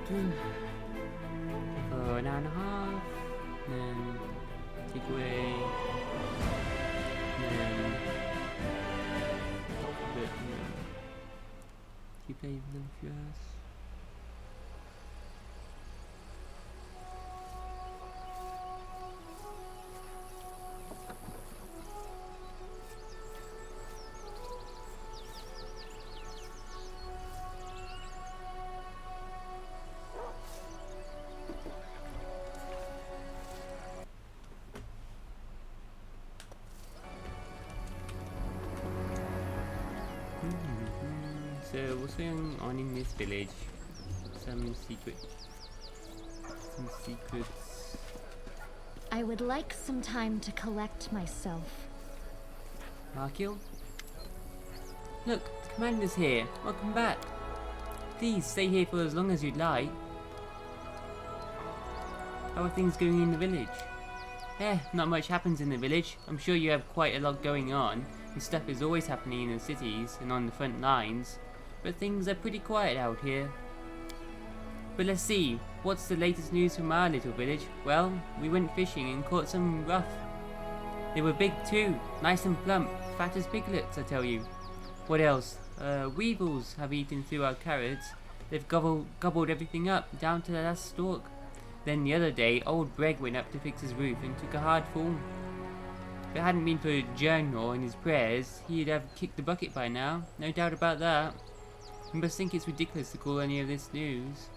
drink for an hour and a half, then take away, then a bit, keep playing them first. So what's going on in this village? Some secrets. I would like some time to collect myself. Markiel? Look, the commander's here. Welcome back. Please stay here for as long as you'd like. How are things going in the village? Not much happens in the village. I'm sure you have quite a lot going on, and stuff is always happening in the cities and on the front lines. But things are pretty quiet out here. But let's see, what's the latest news from our little village? Well, we went fishing and caught some ruff. They were big too, nice and plump, fat as piglets, I tell you. What else? Weevils have eaten through our carrots. They've gobbled everything up, down to the last stalk. Then the other day, old Breg went up to fix his roof and took a hard fall. If it hadn't been for Journal and his prayers, he'd have kicked the bucket by now, no doubt about that. You must think it's ridiculous to call any of this news.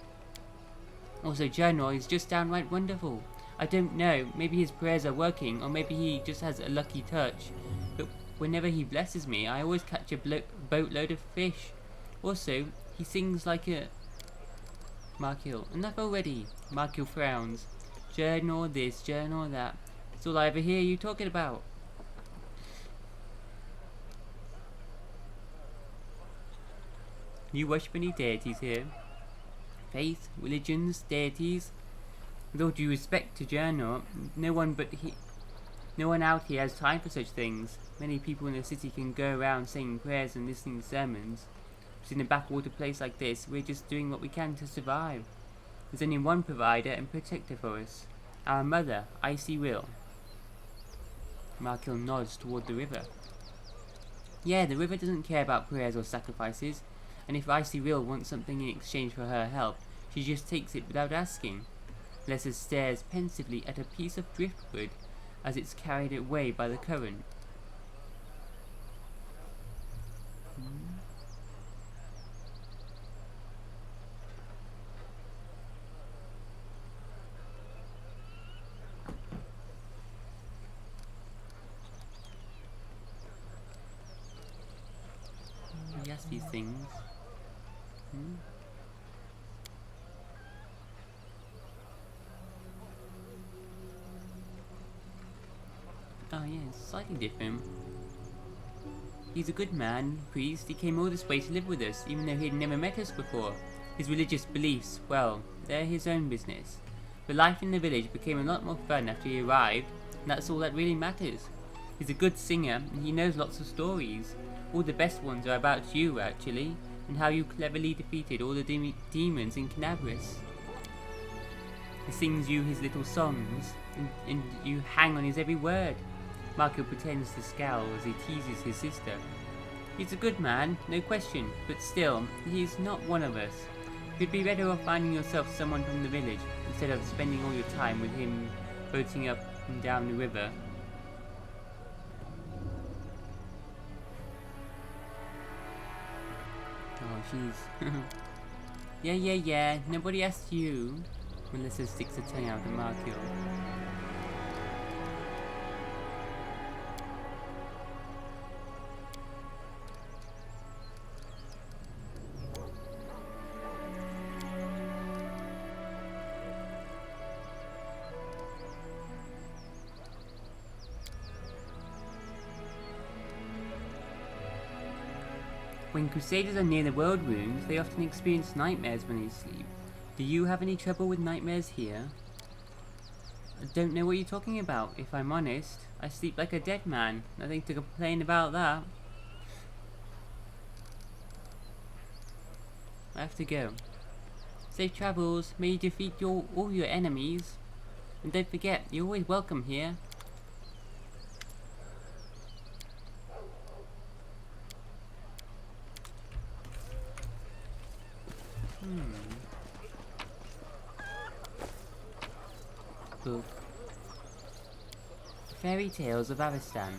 Also, Journal is just downright wonderful. I don't know, maybe his prayers are working, or maybe he just has a lucky touch. But whenever he blesses me, I always catch a boatload of fish. Also, he sings like a... Markiel, enough already. Markiel frowns. Journal this, journal that. That's all I ever hear you talking about. You worship any deities here? Faith, religions, deities? With all due respect to Journal, no one out here has time for such things. Many people in the city can go around saying prayers and listening to sermons. But in a backwater place like this, we're just doing what we can to survive. There's only one provider and protector for us. Our mother, Icy Will. Markiel nods toward the river. Yeah, the river doesn't care about prayers or sacrifices. And if Icy Will wants something in exchange for her help, she just takes it without asking. Lesser stares pensively at a piece of driftwood as it's carried away by the current. Yes, these things. Oh yeah, it's slightly different. He's a good man, priest. He came all this way to live with us, even though he'd never met us before. His religious beliefs, well, they're his own business. But life in the village became a lot more fun after he arrived, and that's all that really matters. He's a good singer, and he knows lots of stories. All the best ones are about you, actually, and how you cleverly defeated all the demons in Canabris. He sings you his little songs, and you hang on his every word. Marco pretends to scowl as he teases his sister. He's a good man, no question, but still, he's not one of us. You'd be better off finding yourself someone from the village, instead of spending all your time with him boating up and down the river. Oh, jeez. Yeah, nobody asked you. Melissa sticks her tongue out at Markiel. When Crusaders are near the world ruins, they often experience nightmares when they sleep. Do you have any trouble with nightmares here? I don't know what you're talking about, if I'm honest. I sleep like a dead man. Nothing to complain about that. I have to go. Safe travels. May you defeat all your enemies. And don't forget, you're always welcome here. Book. Fairy Tales of Avestan.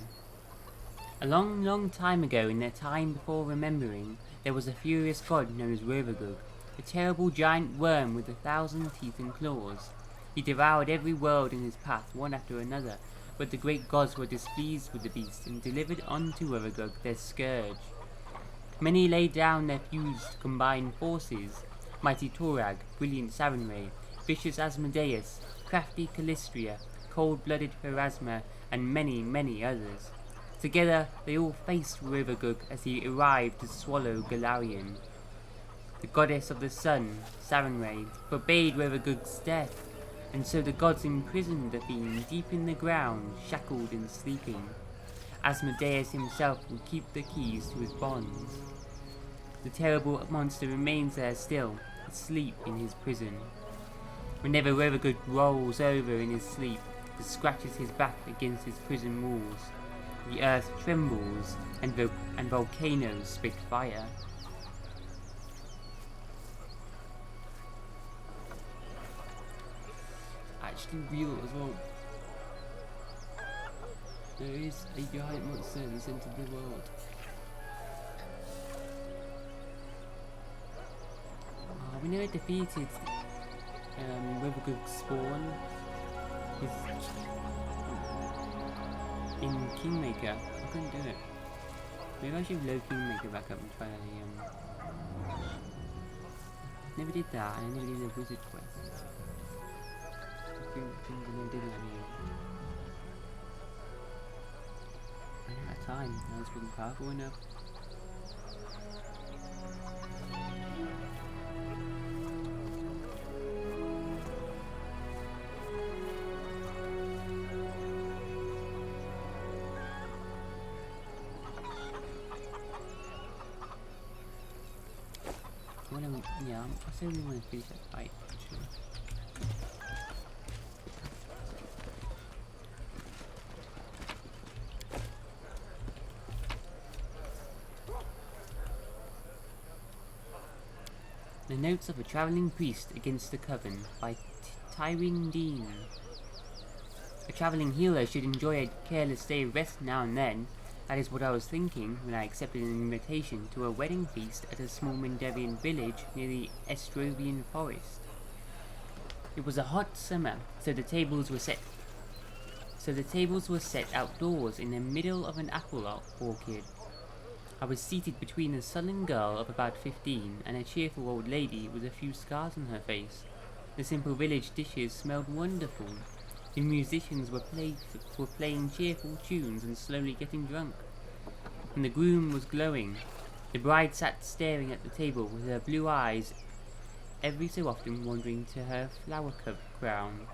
A long, long time ago, in the time before remembering, there was a furious god known as Rovagug, a terrible giant worm with 1,000 teeth and claws. He devoured every world in his path, one after another, but the great gods were displeased with the beast and delivered unto Rovagug their scourge. Many laid down their fused combined forces, mighty Torag, brilliant Sarenrae, vicious Asmodeus, crafty Calistria, cold-blooded Pharasma, and many, many others. Together they all faced Rovagug as he arrived to swallow Galarian. The goddess of the sun, Sarenrae, forbade Rovagug's death, and so the gods imprisoned the fiend deep in the ground, shackled and sleeping. Asmodeus himself would keep the keys to his bonds. The terrible monster remains there still, asleep in his prison. Whenever Rovagug rolls over in his sleep, and scratches his back against his prison walls, the earth trembles and volcanoes spit fire. Actually real as well. There is a giant monster in the center of the world. Oh, we never defeated Rovagug's spawn in Kingmaker. I couldn't do it. Maybe I should load Kingmaker back up and try never did that, and I never did the wizard quest. I never did that here. I don't have time. I was wasn't powerful enough. Yeah, I say we want to finish that fight, actually. The Notes of a Travelling Priest Against the Coven by Tyreen Dean. A travelling healer should enjoy a careless day of rest now and then. That is what I was thinking when I accepted an invitation to a wedding feast at a small Mendevian village near the Estrovian forest. It was a hot summer, so the tables were set outdoors in the middle of an apple orchard. I was seated between a sullen girl of about 15 and a cheerful old lady with a few scars on her face. The simple village dishes smelled wonderful. The musicians were playing cheerful tunes and slowly getting drunk. And the groom was glowing. The bride sat staring at the table with her blue eyes every so often wandering to her flower crown.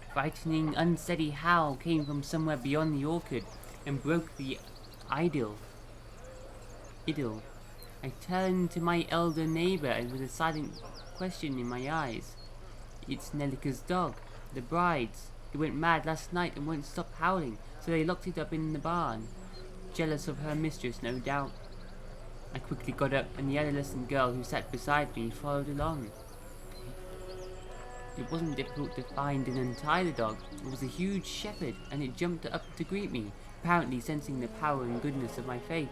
A frightening, unsteady howl came from somewhere beyond the orchard and broke the idyll. I turned to my elder neighbour and with a silent question in my eyes. It's Nelika's dog. The bride's. It went mad last night and won't stop howling, so they locked it up in the barn. Jealous of her mistress, no doubt. I quickly got up, and the adolescent girl who sat beside me followed along. It wasn't difficult to find and untie the dog. It was a huge shepherd, and it jumped up to greet me, apparently sensing the power and goodness of my faith.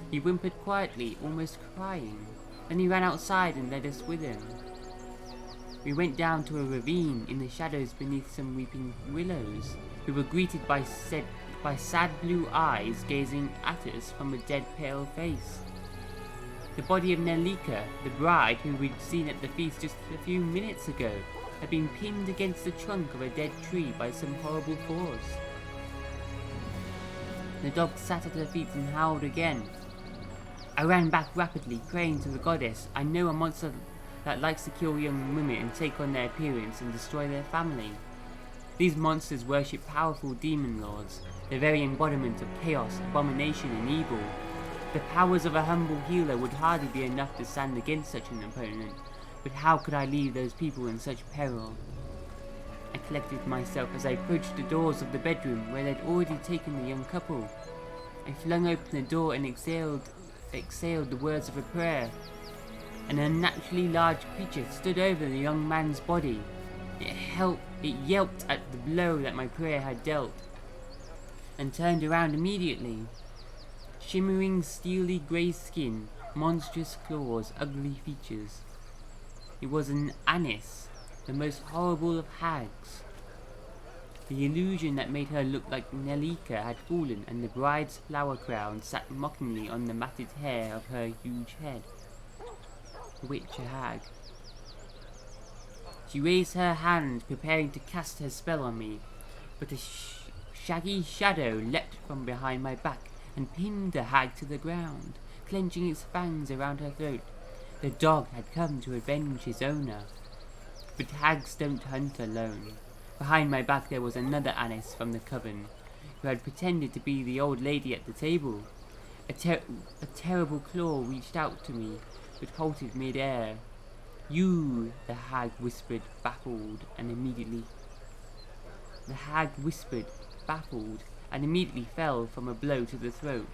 He whimpered quietly, almost crying. Then he ran outside and led us with him. We went down to a ravine in the shadows beneath some weeping willows. We were greeted by sad blue eyes gazing at us from a dead pale face. The body of Nelika, the bride who we'd seen at the feast just a few minutes ago, had been pinned against the trunk of a dead tree by some horrible force. The dog sat at her feet and howled again. I ran back rapidly, praying to the goddess. I know a monster that likes to kill young women and take on their appearance and destroy their family. These monsters worship powerful demon lords, the very embodiment of chaos, abomination and evil. The powers of a humble healer would hardly be enough to stand against such an opponent, But how could I leave those people in such peril? I collected myself as I approached the doors of the bedroom where they'd already taken the young couple. I flung open the door and exhaled the words of a prayer. An unnaturally large creature stood over the young man's body. It yelped at the blow that my prayer had dealt, and turned around immediately. Shimmering steely grey skin, monstrous claws, ugly features. It was an Anis, the most horrible of hags. The illusion that made her look like Nelika had fallen, and the bride's flower crown sat mockingly on the matted hair of her huge head. Witch a hag. She raised her hand, preparing to cast her spell on me, but a shaggy shadow leapt from behind my back and pinned the hag to the ground, clenching its fangs around her throat. The dog had come to avenge his owner. But hags don't hunt alone. Behind my back there was another Anis from the coven, who had pretended to be the old lady at the table. A terrible claw reached out to me, but halted mid-air. "You," the hag whispered, baffled, and immediately fell from a blow to the throat.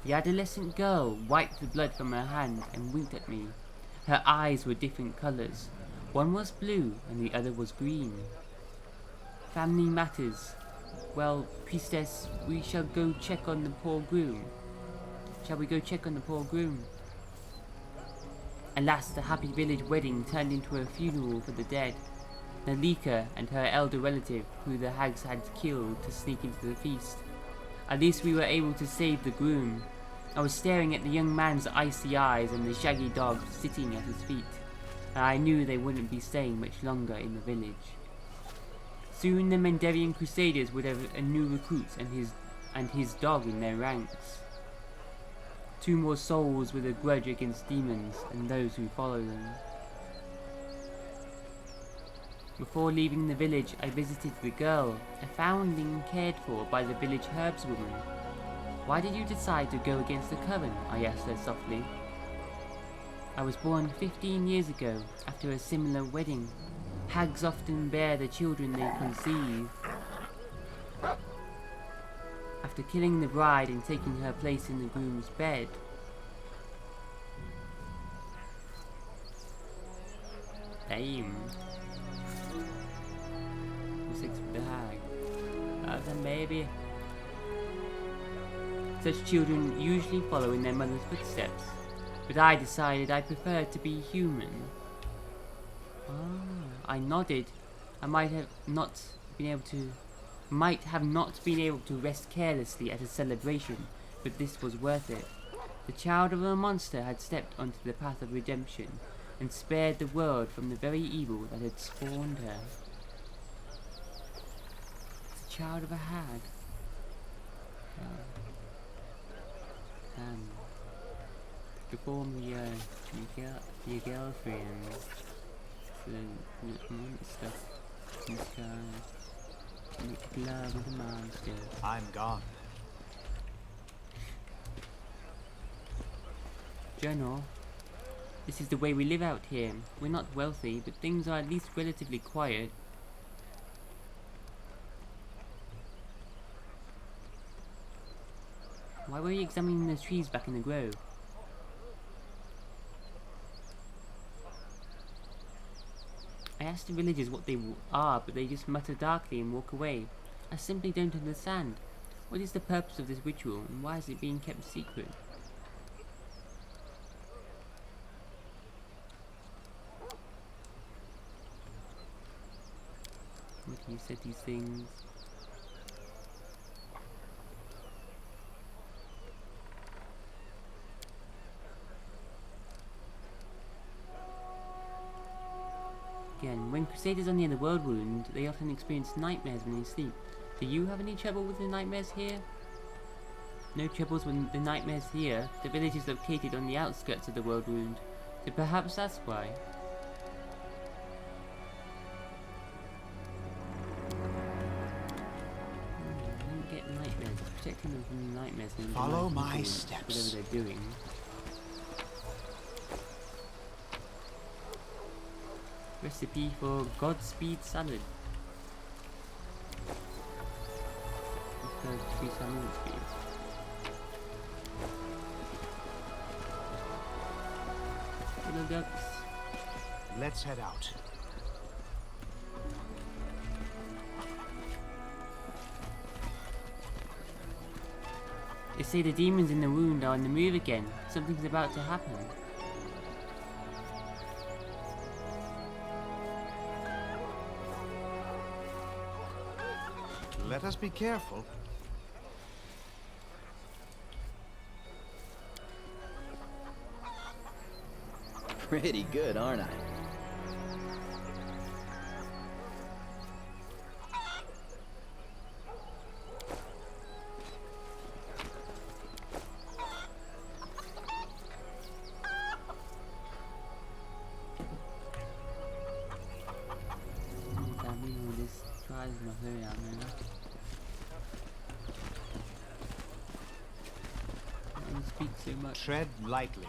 The adolescent girl wiped the blood from her hand and winked at me. Her eyes were different colors. One was blue and the other was green. Family matters. Well, priestess, we shall go check on the poor groom. Shall we go check on the poor groom? Alas, the happy village wedding turned into a funeral for the dead. Nalika and her elder relative, who the hags had killed to sneak into the feast. At least we were able to save the groom. I was staring at the young man's icy eyes and the shaggy dog sitting at his feet, and I knew they wouldn't be staying much longer in the village. Soon the Mendarian Crusaders would have a new recruit and his dog in their ranks. 2 more souls with a grudge against demons and those who follow them. Before leaving the village, I visited the girl, a foundling cared for by the village herbswoman. "Why did you decide to go against the coven?" I asked her softly. "I was born 15 years ago, after a similar wedding. Hags often bear the children they conceive. After killing the bride and taking her place in the groom's bed." Damn. Sex with the hag. Then maybe. Such children usually follow in their mother's footsteps, but I decided I preferred to be human. I nodded. I might have not been able to rest carelessly at a celebration, but this was worth it. The child of a monster had stepped onto the path of redemption and spared the world from the very evil that had spawned her. The child of a hag. Perform your girlfriend. The monster. Make love with the monster. I'm gone. Journal. This is the way we live out here. We're not wealthy, but things are at least relatively quiet. Why were you examining those trees back in the grove? I asked the villagers what they are, but they just mutter darkly and walk away. I simply don't understand. What is the purpose of this ritual, and why is it being kept secret? What you said these things? Again, when Crusaders are near the world wound, they often experience nightmares when they sleep. Do you have any trouble with the nightmares here? No troubles with the nightmares here. The village is located on the outskirts of the world wound, so perhaps that's why. I don't get nightmares. It's protecting them from the nightmares. Follow my steps. Whatever they're doing. recipe for Godspeed salad. Tree salmon speed. Little ducks. Let's head out. They say the demons in the wound are on the move again. Something's about to happen. Let us be careful. Pretty good, aren't I? This drives my hair out, man. I don't speak so much. Tread lightly.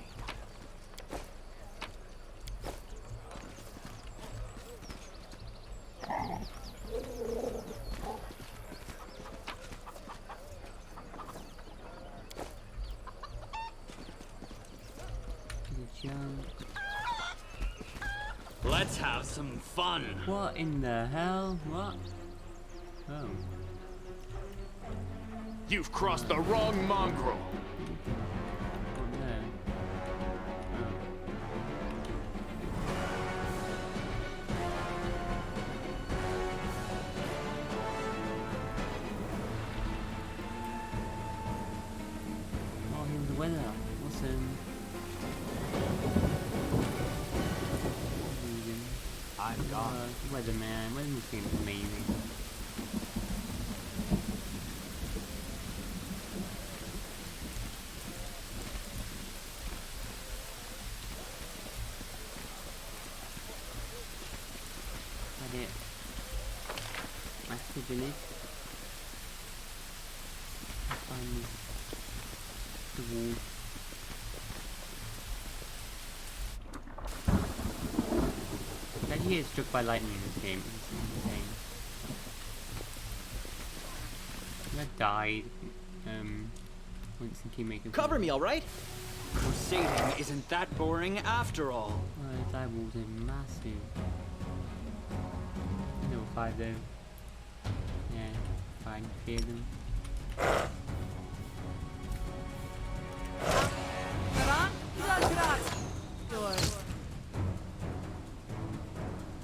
Let's have some fun. What in the hell? What? Oh. You've crossed the wrong mongrel. What there? Oh, here's the weather. Awesome. I'm gone. Weatherman. Weatherman seems amazing. Had it. Master village. Find the wall. He is struck by lightning in this game. It's insane. I died. Once in Kingmaker. Cover me, all right? Crusading isn't that boring after all. Oh, the eyeballs are massive. Level 5 though. Yeah, fine. Fear them.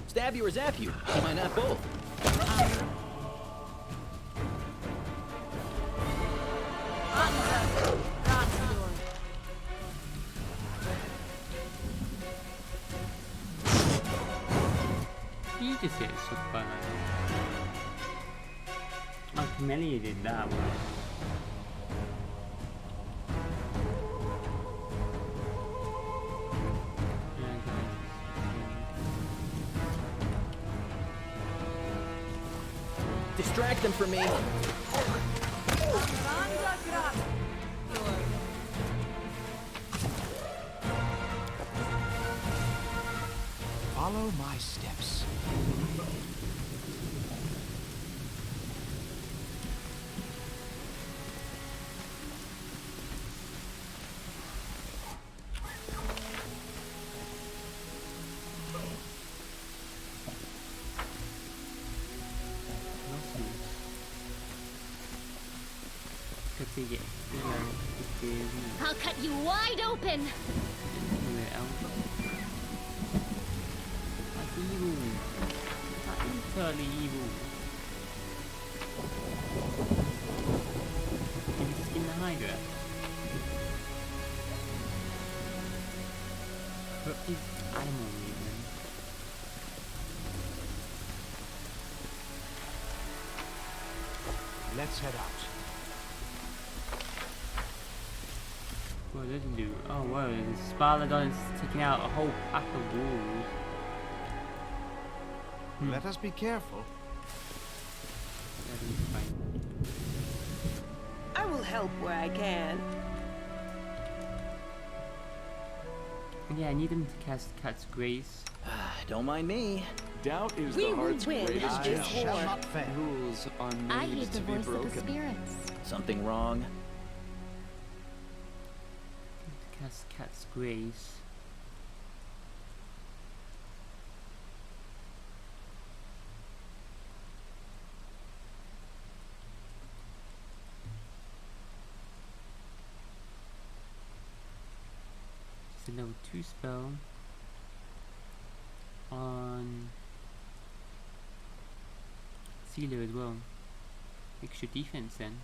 Stab you or zap you? Why not both? You just hit struck by lightning. Oh, Camellia did that one. Distract them from me. Follow my steps. I'll cut you wide open. That's evil. That's totally evil. Can you skin the Hydra? What is animal movement? Let's head out. What does it do? Oh, whoa, the Spalodon is taking out a whole pack of wolves. Let us be careful. That is fine. I will help where I can. Yeah, I need them to cast Cat's Grace. Don't mind me. Doubt is We the will heart's win greatest this I challenge. shall war. not fail. Rules are I made heed the to be voice of the broken. spirits. Something wrong? Cast Cat's Grace. It's a level 2 spell on Sealer as well. Extra defense then.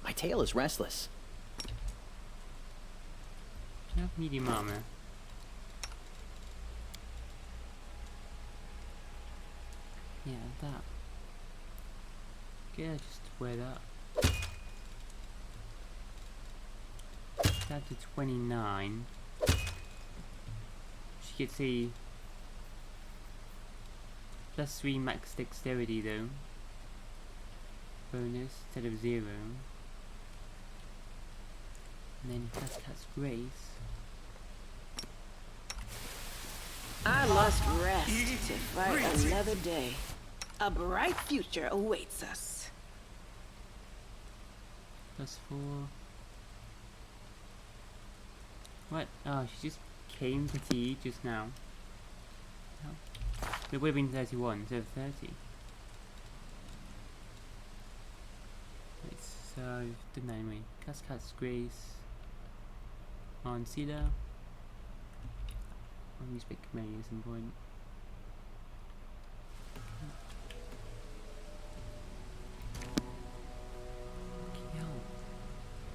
My tail is restless. Do you have medium armor? Yeah, that. Okay, I'll just wear that. Down to 29. She gets a +3 max dexterity though. Bonus instead of 0. And then Cat's Grace. I must rest to fight another day. A bright future awaits us. +4. What? Oh, she just came to tea just now. Oh. It would have been 31 instead of 30. So, didn't I anyway? Cascad's Grace on Cedar. I'll use Big Committee at some point. Yo,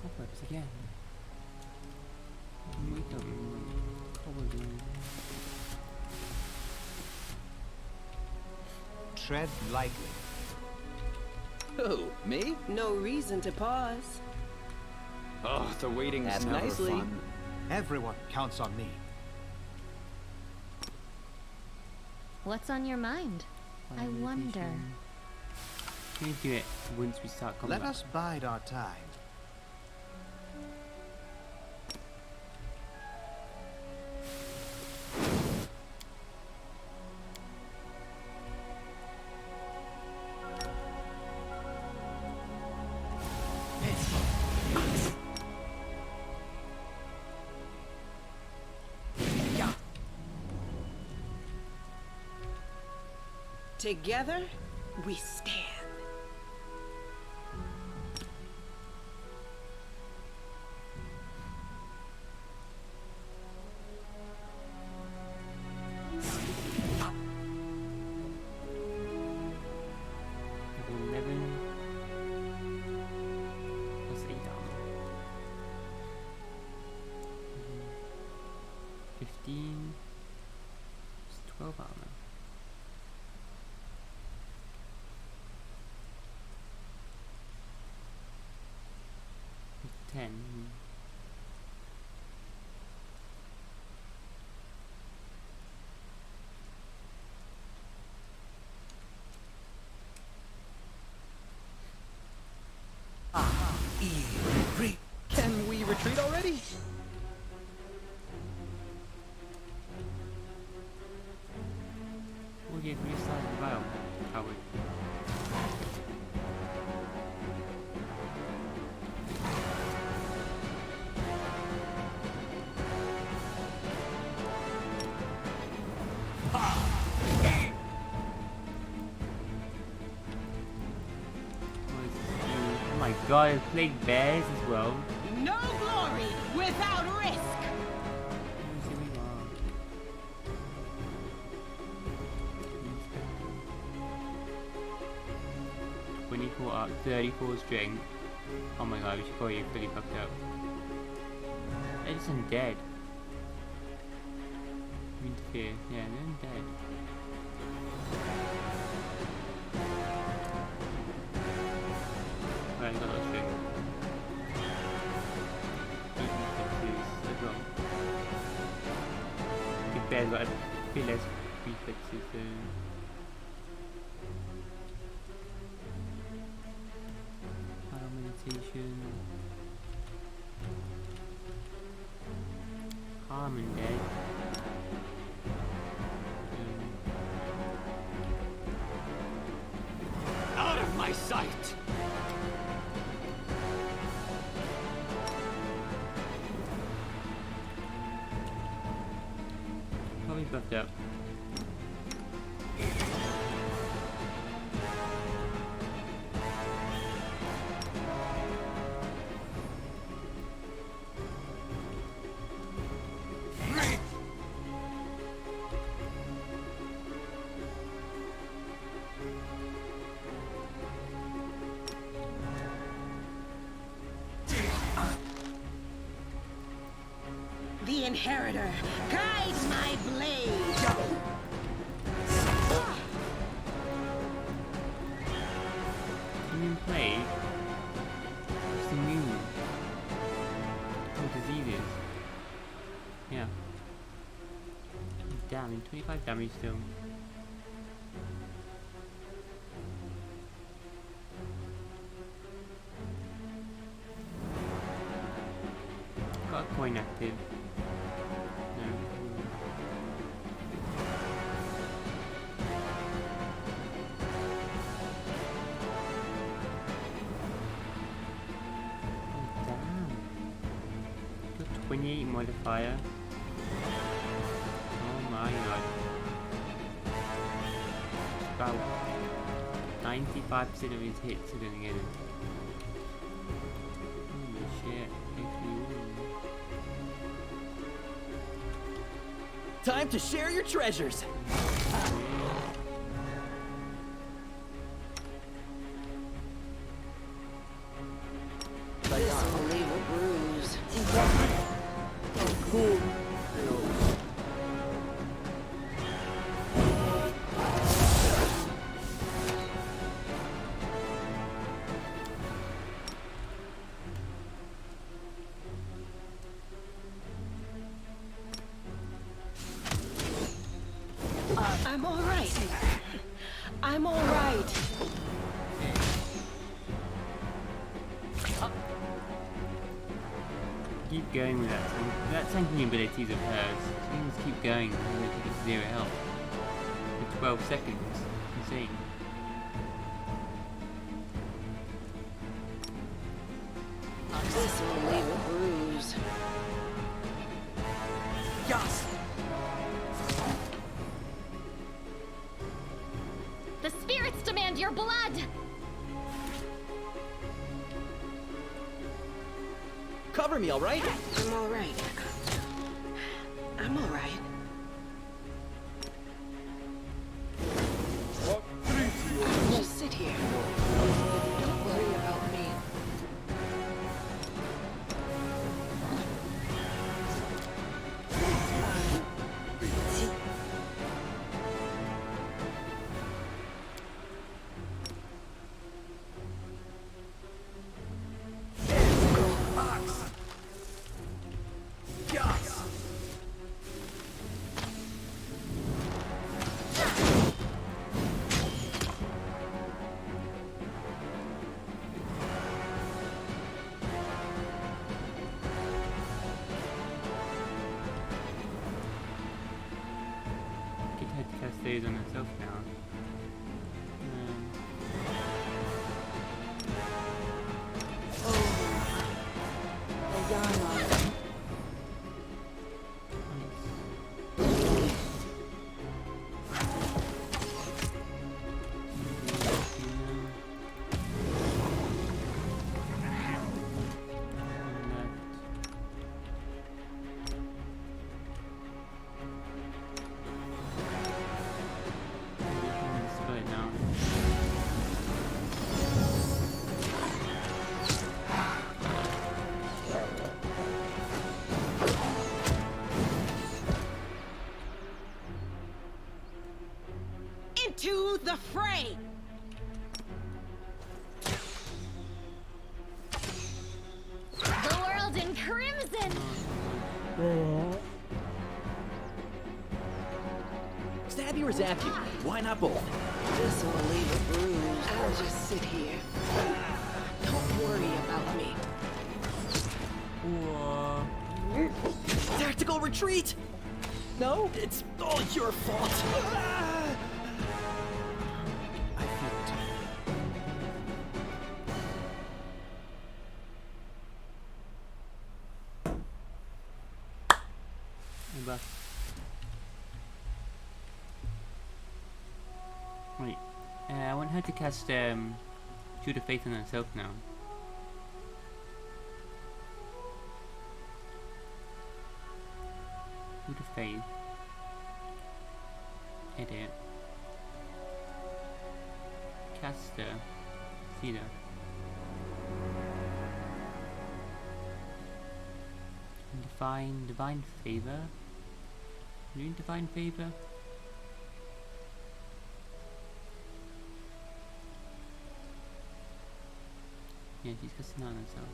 cobwebs again. Wake up, probably. Tread lightly. Who, me? No reason to pause. Oh, the waiting's Ask never nicely. fun. Everyone counts on me. What's on your mind? I wonder. Can we do it once we start combat? Let us bide our time. Together, we stand. Level 11 plus 8 armor. 15 plus 12 armor. 10. Can we retreat already? Oh yeah, we started the battle. Coward. Oh my god, I played bears as well. No glory without risk. Here we are. 24 up, 34 string. Oh my god, we should probably fully fucked up. Edison dead. Interfere. Yeah, they're dead. Right, got that string. Reflexes as well. Good bear's got a bit less reflexes though. Meditation. Almond dead. Out of my sight! Probably buffed up. The Inheritor, guide my blade! Immune plague? What's immune? Oh, diseases. Yeah. Damage, 25 damage still. Got a coin active. No. Oh, damn. Got 28 modifier. Oh my god. About 95% of his hits are gonna get him. Holy shit. Time to share your treasures. This will leave a bruise. I'm all right. I'm all right. Keep going with that. That tanking abilities of hers. She can just keep going until she gets 0 health. For 12 seconds. Insane. This will leave a bruise. The spirits demand your blood! Cover me, all right? I'm all right. I'm all right. Just sit here. Don't worry about me. Get her to cast those on herself now. Split now. Into the fray! The world in crimson! Stab you or zap you? Why not both? This will leave a bruise. I'll just sit here. Don't worry about me. Whoa. Attack tactical retreat! No, it's all your fault. I feel it. I'm back. Wait. I want her to cast Shoot of Faith on herself now. Shoot of Faith. Edit. Caster. Cedar. Divine Favor. Doing Divine Favor. Yeah, she's casting on herself.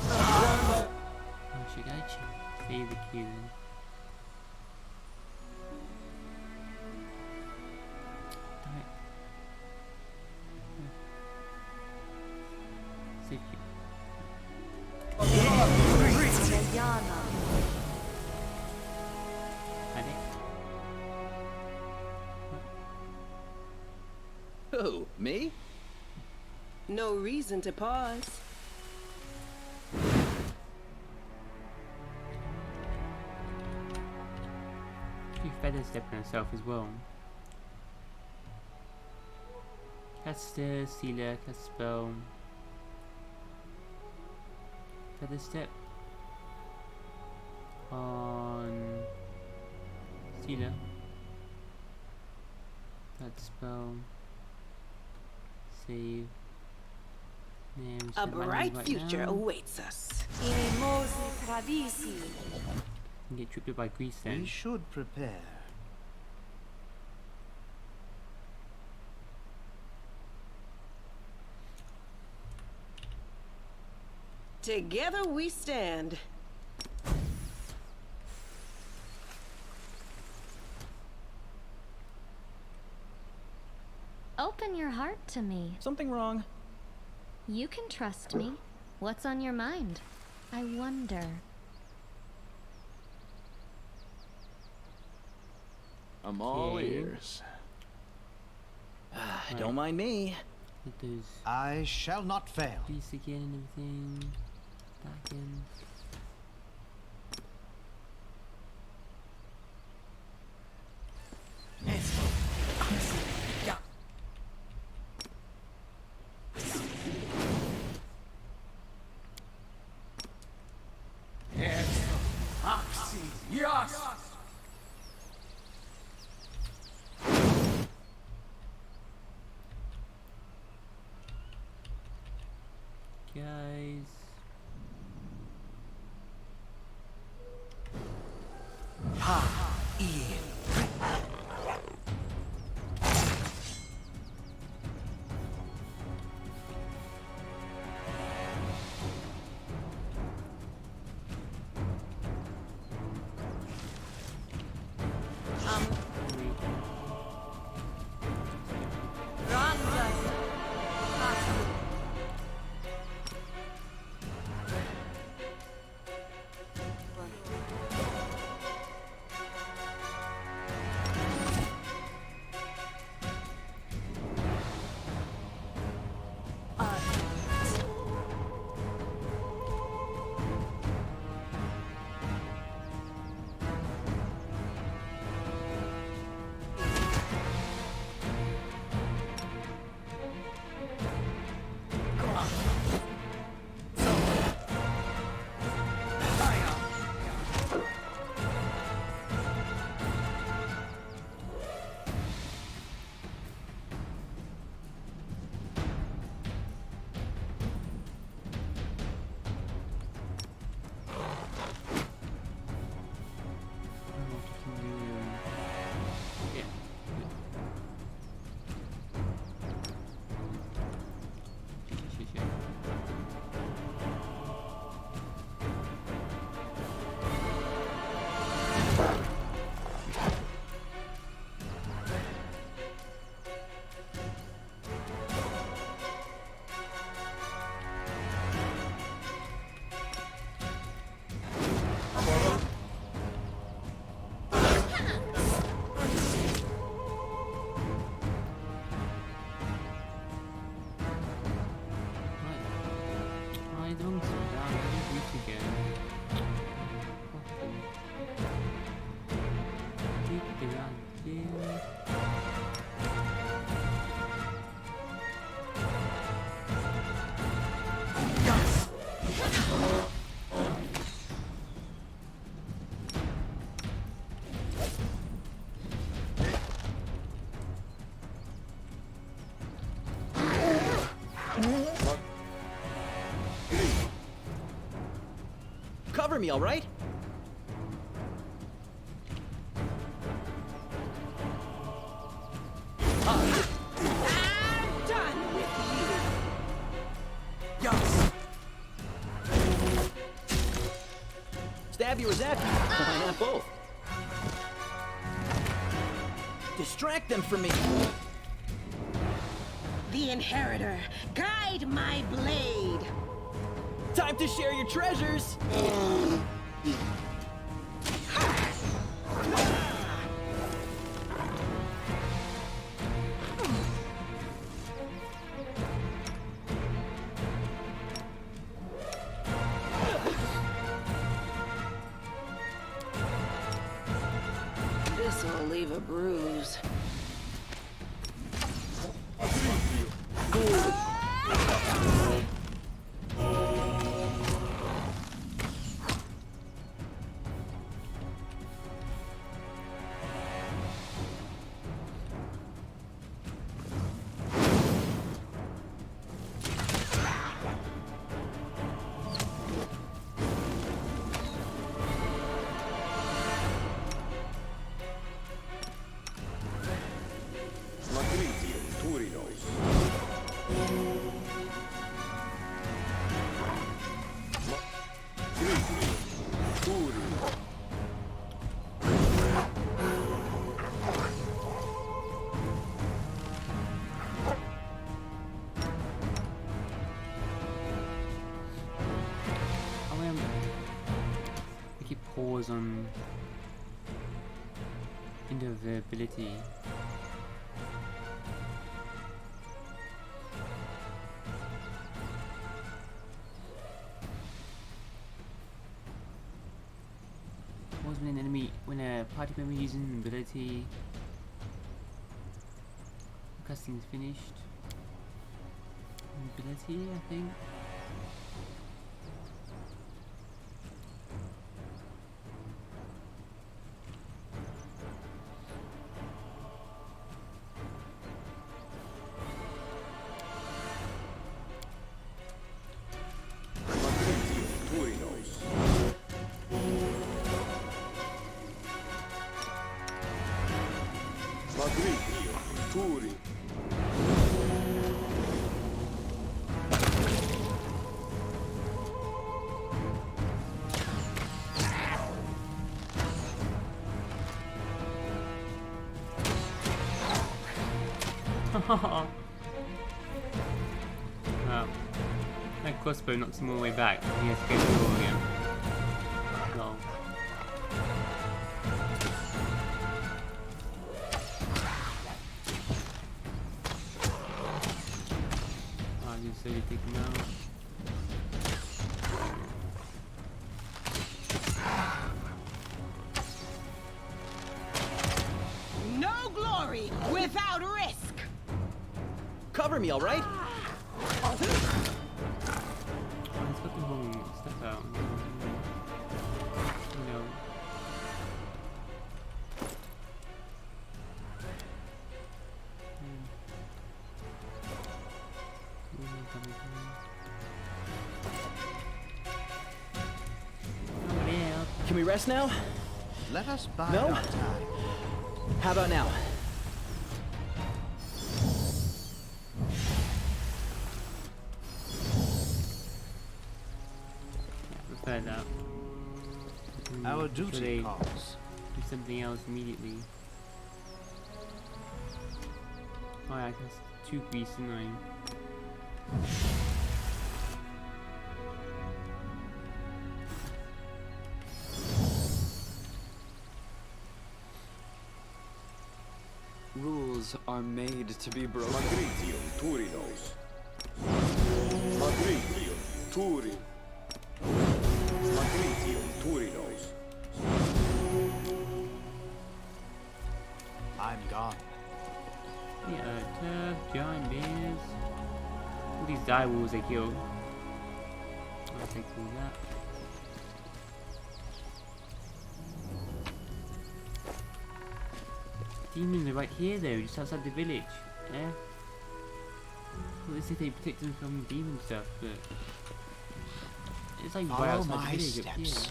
Oh, she got you. Save the queue. Alright. Save queue. Who, me? No reason to pause. She feather stepping herself as well. Caster, Sealer, cast spell. Feather step on Sealer. That spell. Save. A bright future awaits us. And get tripped by grease then. We should prepare. Together we stand. Open your heart to me. Something wrong? You can trust me. What's on your mind? I wonder. I'm all Okay. ears. Don't mind me. Get those I shall not fail. grease again and everything. Back in. Guys. I don't slow down, I just reach again. Keep it on here. Cover me, all right? I'm done with you. Yes. Stab you or zap you. Why not both? Distract them from me. The Inheritor, guide my blade. Time to share your treasures. This'll leave a bruise. Pause on invisibility. Pause when an enemy, when a party member uses an ability. Casting is finished. Ability, I think. Wow. That crossbow knocks him all the way back. He has to go through all again. Lol. I'll just slowly take him out. No glory without risk. Cover me, all right? Oh, he's got the wrong stuff out. You know. Can we rest now? Let us bide No? our time. How about now? Prefer that. Our Should duty they calls. do something else immediately? Oh yeah, that's 2 grease, didn't I? Rules are made to be broken. Turi. Magnetium Turinos. I'm gone. Yeah, tough, giant bears. All these die walls they kill. I'll take all that. Demons are right here though, just outside the village. Yeah? Well, let's see if they protect them from demon stuff, but it's like right Follow outside the my village up here. steps.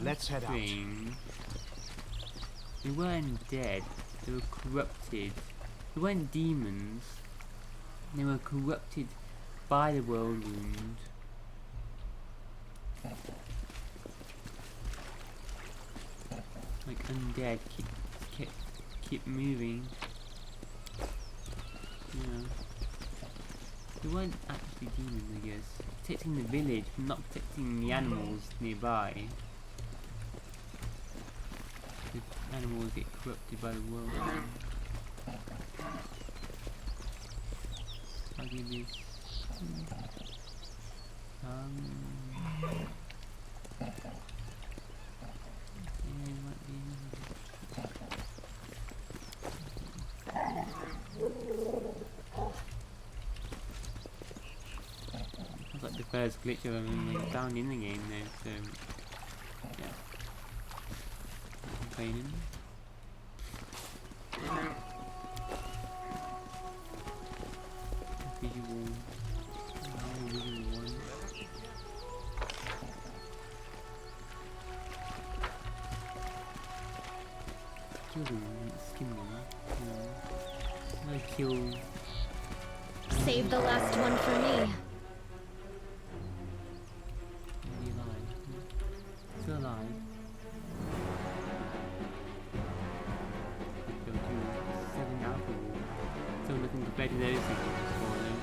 Let's head out. Strange. They weren't dead, they were corrupted. They weren't demons, they were corrupted by the world wound. Like undead, keep moving. Yeah. They weren't actually demons, I guess. Protecting the village, but not protecting the animals nearby. The animals get corrupted by the world. I'll give this. Yeah, it might be. That's like the first glitch I've ever found in the game though, so yeah. Complaining. Visual. Visual one. Kill them, skin them. Yeah. I kill. Save the last one for me. Are you alive? Still alive. Go to 7 alcohol. Still looking compared to those things before though.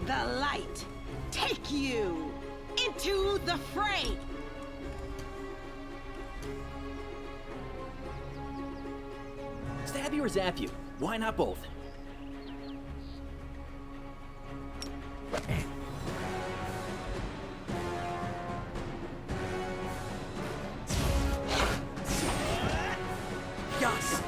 The light take you into the fray. Stab you or zap you? Why not both? Yes!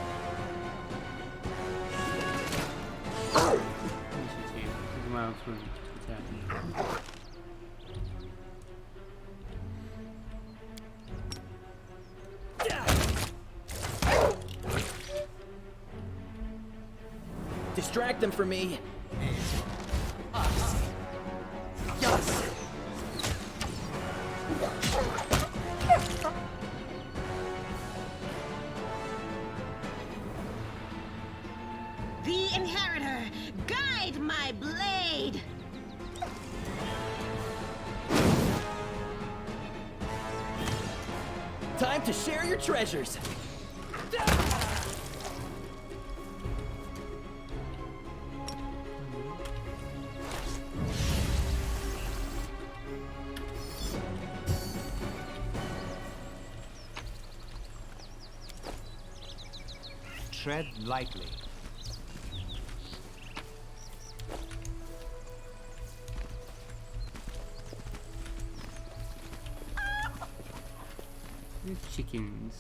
Distract them for me. Yes! The inheritor, guide my blade. Time to share your treasures. Tread lightly. There's chickens.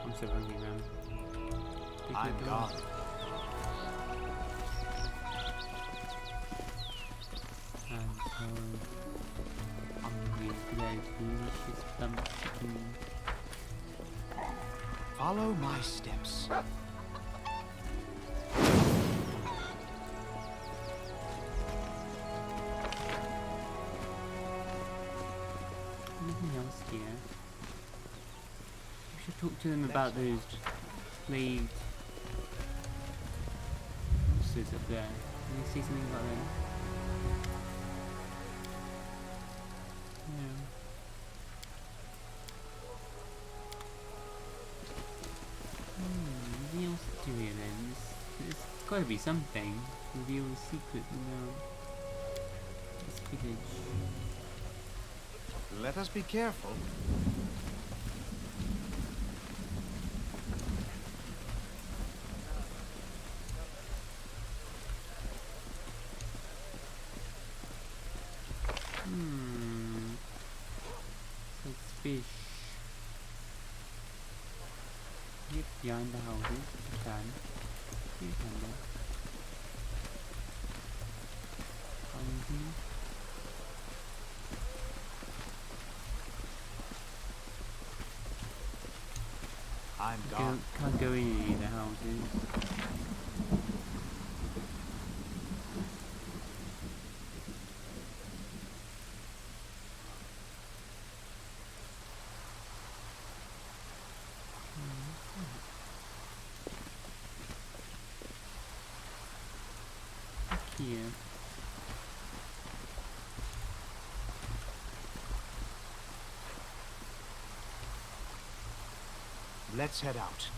I'm so hungry now. I'm gone. I'm so hungry for that delicious plump chicken. Follow my steps. Nothing else here. We should talk to them about those plagued monsters up there. Can you see something about them? Yeah. Nothing else to do here then. There's gotta be something. Reveal the secret, this village. Let us be careful. It's fish. Yep, behind the houses. You can. You can go. I'm gone. Can't go in any of the houses. Here. Let's head out.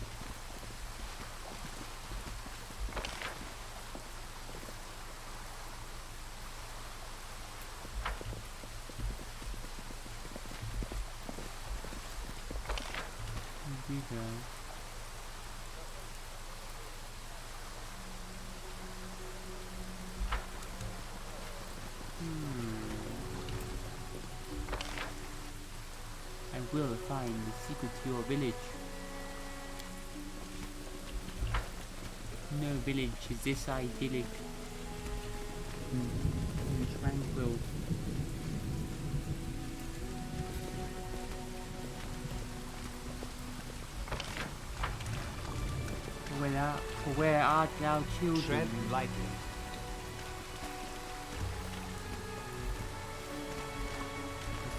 Here we go. I will find the secret to your village. No village is this idyllic and tranquil. Where art thou, children? Tread lightly.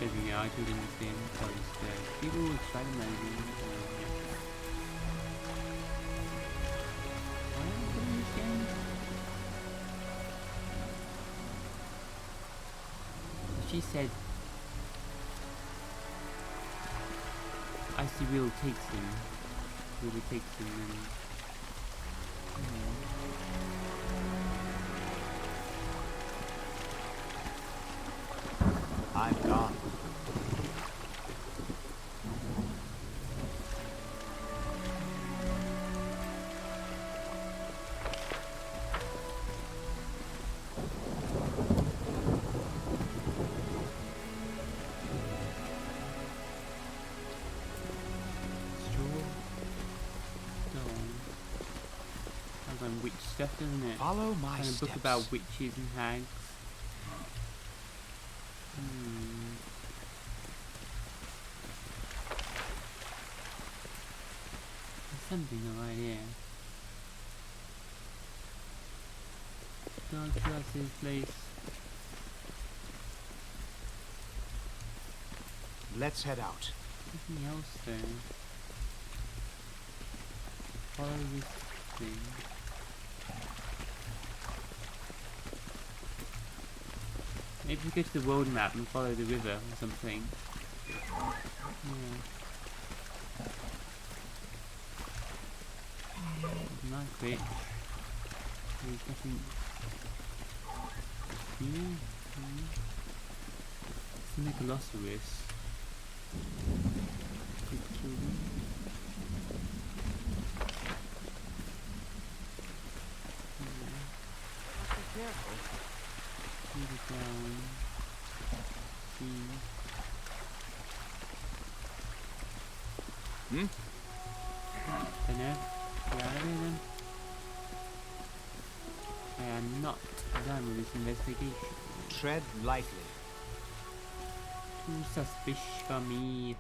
Taking our children the same because people will try to marry them. Why am I doing this game? She said, Icy Will takes him. Really takes him and I'm gone. witch stuff, doesn't it? Follow my Kind of book steps. about witches and hags. There's something right here. Don't trust this place. Let's head out. Nothing else there. Follow this thing. Maybe we go to the world map and follow the river or something. Yeah. Not quick. There's nothing here. It's a Megalosaurus. Could kill them. Be careful. Shoot it down. See. Dunno. Get out of here then. I am not done with this investigation. Tread lightly. Too suspicious for me.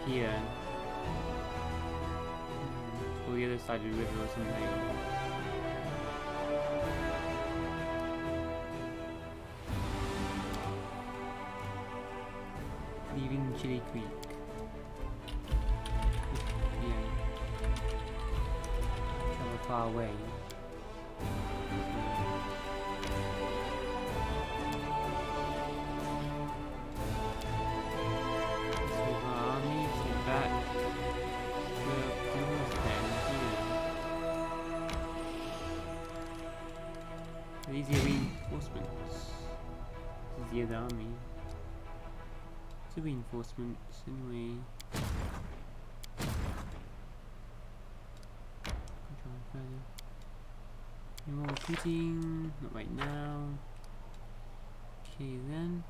here. Or the other side of the river or something. Leaving Chili Creek. Yeah. Travel far away. These are reinforcements. This is the other army. It's a reinforcements anyway. Control further. No more recruiting, not right now. Okay then.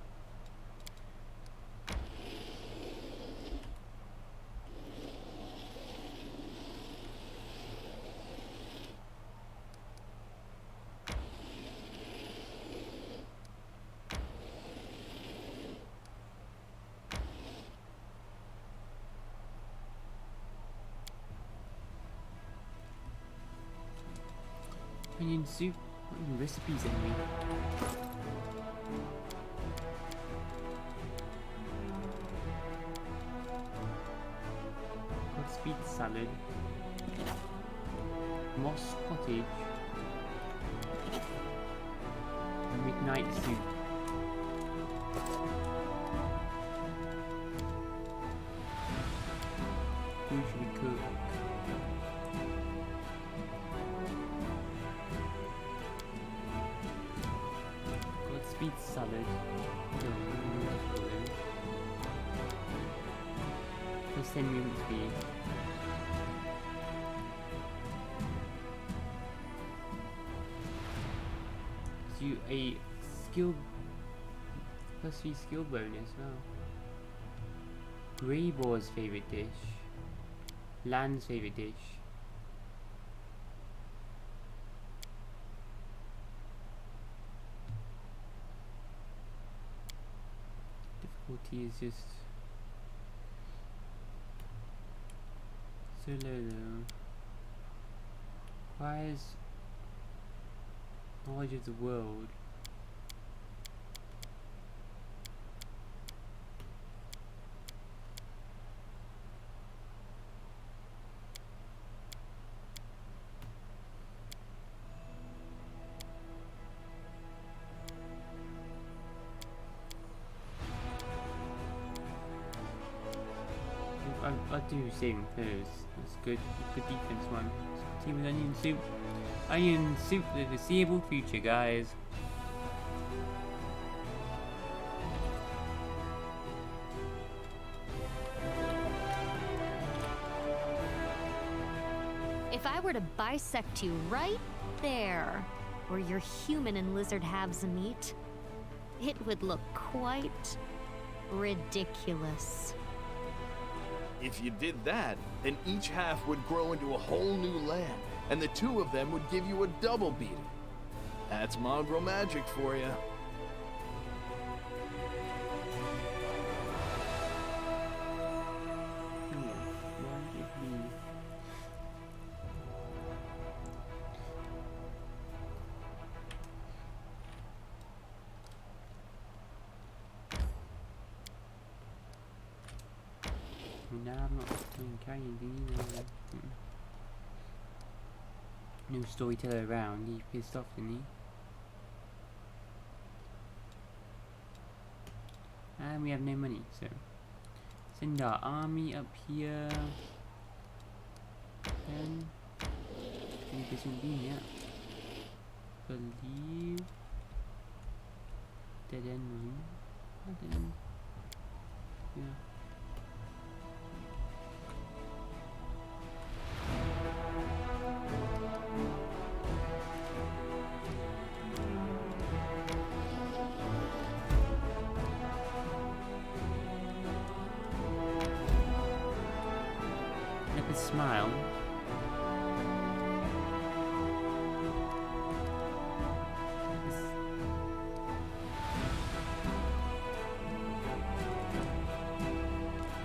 Onion soup? What are the recipes anyway? Godspeed salad. Moss pottage. Midnight soup. Who should we cook? Godspeed salad. Plus 10 minutes speed. You a skill plus 3 skill bonus. Wow. Grey Boar's favorite dish. Land's favorite dish. Difficulty is just so low though. Requires knowledge of the world. I do saving throws. That's good defense one. Team with onion soup. Onion soup for the foreseeable future, guys. If I were to bisect you right there, where your human and lizard halves meet, it would look quite ridiculous. If you did that, then each half would grow into a whole new land, and the two of them would give you a double beating. That's mongrel magic for you. Now I'm not doing carrying anything either. New storyteller around, he's pissed off, isn't he? And we have no money, so send our army up here. Then this will be, yeah. Believe dead end room. Dead end. Yeah. Smile.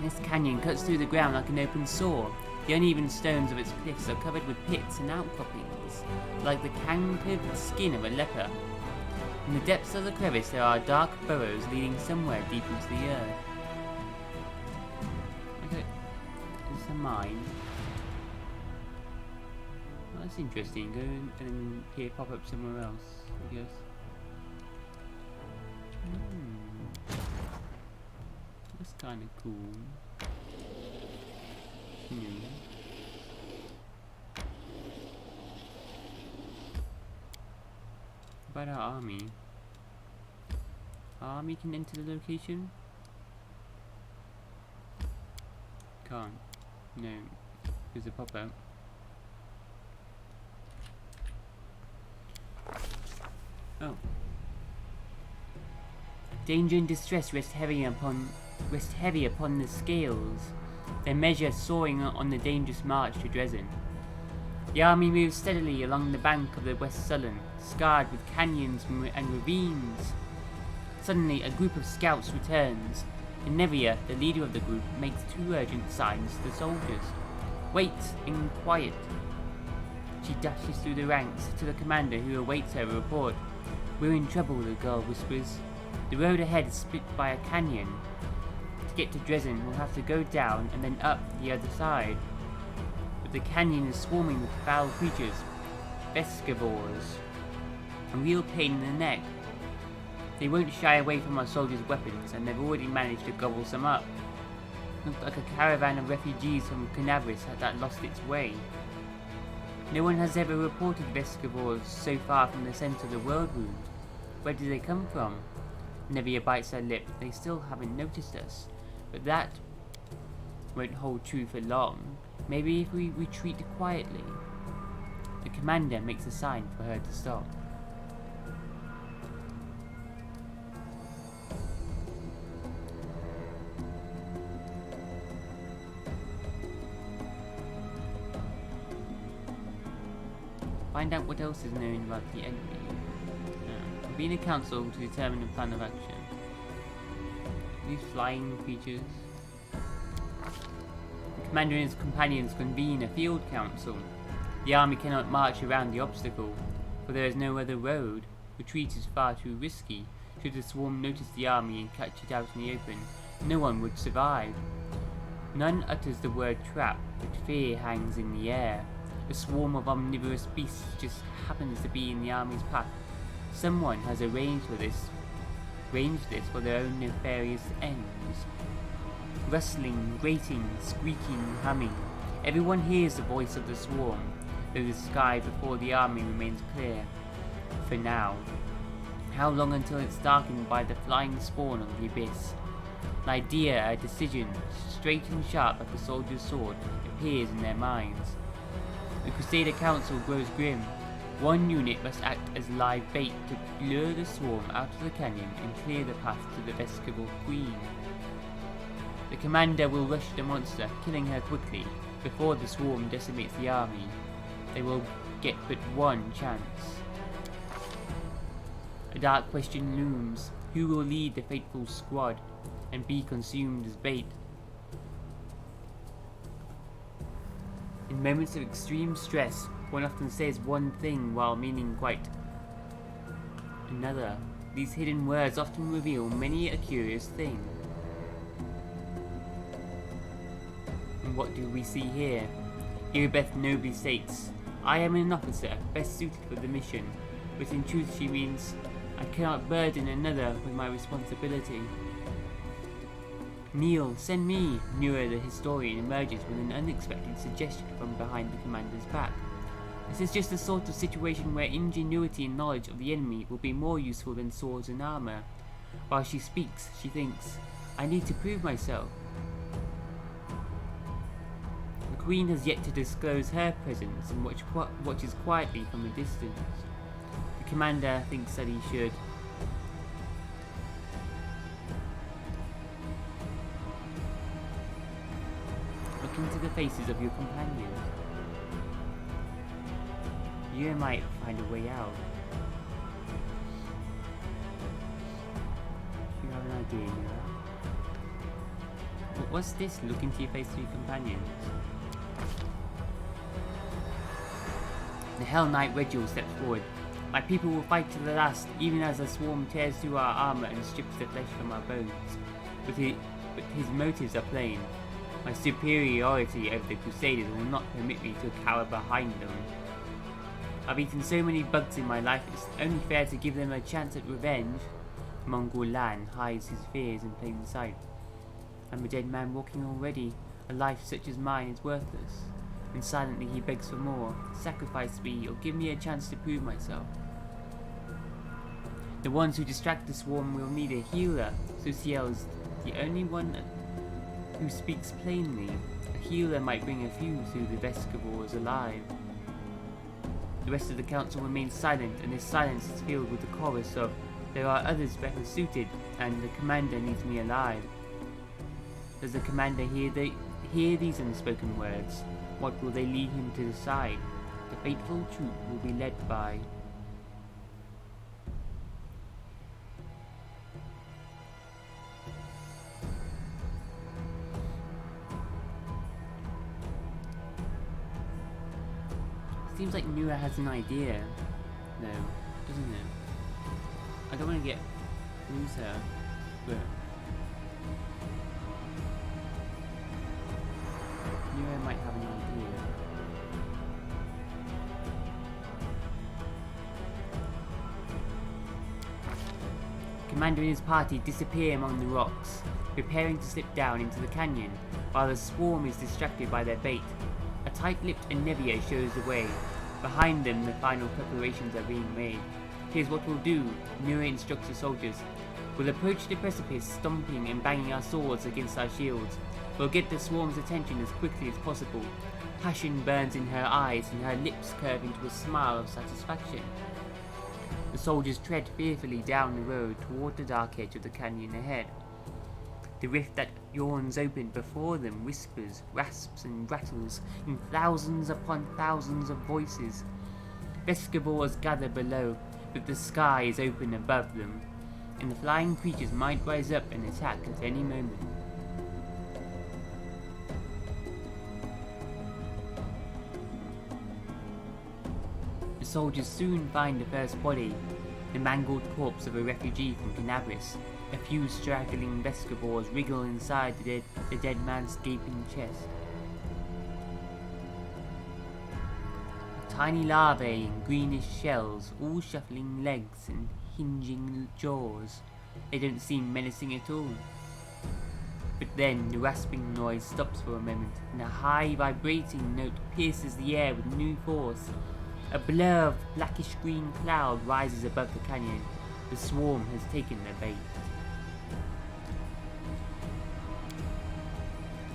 This canyon cuts through the ground like an open saw. The uneven stones of its cliffs are covered with pits and outcroppings, like the cankered skin of a leper. In the depths of the crevice there are dark burrows leading somewhere deep into the earth. Okay, it's a mine. Well, that's interesting. Go and then here pop up somewhere else, I guess. That's kind of cool. About our army. Our army can enter the location? Can't. No. There's a pop-out. Oh. Danger and distress rest heavy upon the scales, their measure soaring on the dangerous march to Dresden. The army moves steadily along the bank of the West Sullen, scarred with canyons and ravines. Suddenly, a group of scouts returns, and Nevia, the leader of the group, makes 2 urgent signs to the soldiers. Wait in quiet. She dashes through the ranks to the commander, who awaits her report. We're in trouble, the girl whispers. The road ahead is split by a canyon. To get to Dresden, we'll have to go down and then up the other side. But the canyon is swarming with foul creatures, Vescivores, a real pain in the neck. They won't shy away from our soldiers' weapons, and they've already managed to gobble some up. Looked like a caravan of refugees from Canaveris that lost its way. No one has ever reported Vescivores so far from the centre of the world wound. Where did they come from? Nevia bites her lip. They still haven't noticed us. But that won't hold true for long. Maybe if we retreat quietly. The commander makes a sign for her to stop. Find out what else is known about the enemy. Convene a council to determine a plan of action. These flying creatures. The commander and his companions convene a field council. The army cannot march around the obstacle, for there is no other road. Retreat is far too risky. Should the swarm notice the army and catch it out in the open, no one would survive. None utters the word trap, but fear hangs in the air. A swarm of omnivorous beasts just happens to be in the army's path. Someone has arranged this for their own nefarious ends. Rustling, grating, squeaking, humming. Everyone hears the voice of the swarm, though the sky before the army remains clear. For now. How long until it's darkened by the flying spawn of the abyss? An idea, a decision, straight and sharp like a soldier's sword, appears in their minds. The Crusader Council grows grim. One unit must act as live bait to lure the swarm out of the canyon and clear the path to the Vescivore Queen. The commander will rush the monster, killing her quickly, before the swarm decimates the army. They will get but one chance. A dark question looms. Who will lead the fateful squad and be consumed as bait? In moments of extreme stress, one often says one thing while meaning quite another. These hidden words often reveal many a curious thing. And what do we see here? Iribeth nobly states, I am an officer best suited for the mission, but in truth she means, I cannot burden another with my responsibility. Neil, send me! Nura the historian emerges with an unexpected suggestion from behind the commander's back. This is just the sort of situation where ingenuity and knowledge of the enemy will be more useful than swords and armour. While she speaks, she thinks, I need to prove myself. The Queen has yet to disclose her presence and watches quietly from a distance. The commander thinks that he should. Look into the faces of your companions. You might find a way out. You have an idea, Mira? What's this? Look into your face to your companions. The Hell Knight Regiel steps forward. My people will fight to the last, even as the swarm tears through our armor and strips the flesh from our bones. But his motives are plain. My superiority over the Crusaders will not permit me to cower behind them. I've eaten so many bugs in my life, it's only fair to give them a chance at revenge. Mongol Lan hides his fears in plain sight. I'm a dead man walking already. A life such as mine is worthless. And silently he begs for more. Sacrifice me or give me a chance to prove myself. The ones who distract the swarm will need a healer. Suciel is the only one who speaks plainly. A healer might bring a few through the Vescivores alive. The rest of the council remains silent, and this silence is filled with the chorus of "There are others better suited," and "The commander needs me alive." Does the commander hear these unspoken words? What will they lead him to decide? The fateful troop will be led by... Seems like Nura has an idea, though, doesn't it? I don't want to lose her, but Nura might have an idea. Commander and his party disappear among the rocks, preparing to slip down into the canyon, while the swarm is distracted by their bait. A tight-lipped Anevia shows the way. Behind them, the final preparations are being made. Here's what we'll do, Nura instructs the soldiers. We'll approach the precipice, stomping and banging our swords against our shields. We'll get the swarm's attention as quickly as possible. Passion burns in her eyes and her lips curve into a smile of satisfaction. The soldiers tread fearfully down the road toward the dark edge of the canyon ahead. The rift that yawns open before them whispers, rasps and rattles in thousands upon thousands of voices. Vescivores gather below, but the sky is open above them, and the flying creatures might rise up and attack at any moment. The soldiers soon find the first body, the mangled corpse of a refugee from Canabris. A few straggling Vescivores wriggle inside the dead man's gaping chest. Tiny larvae in greenish shells, all shuffling legs and hinging jaws. They don't seem menacing at all. But then the rasping noise stops for a moment, and a high vibrating note pierces the air with new force. A blur of blackish green cloud rises above the canyon. The swarm has taken their bait.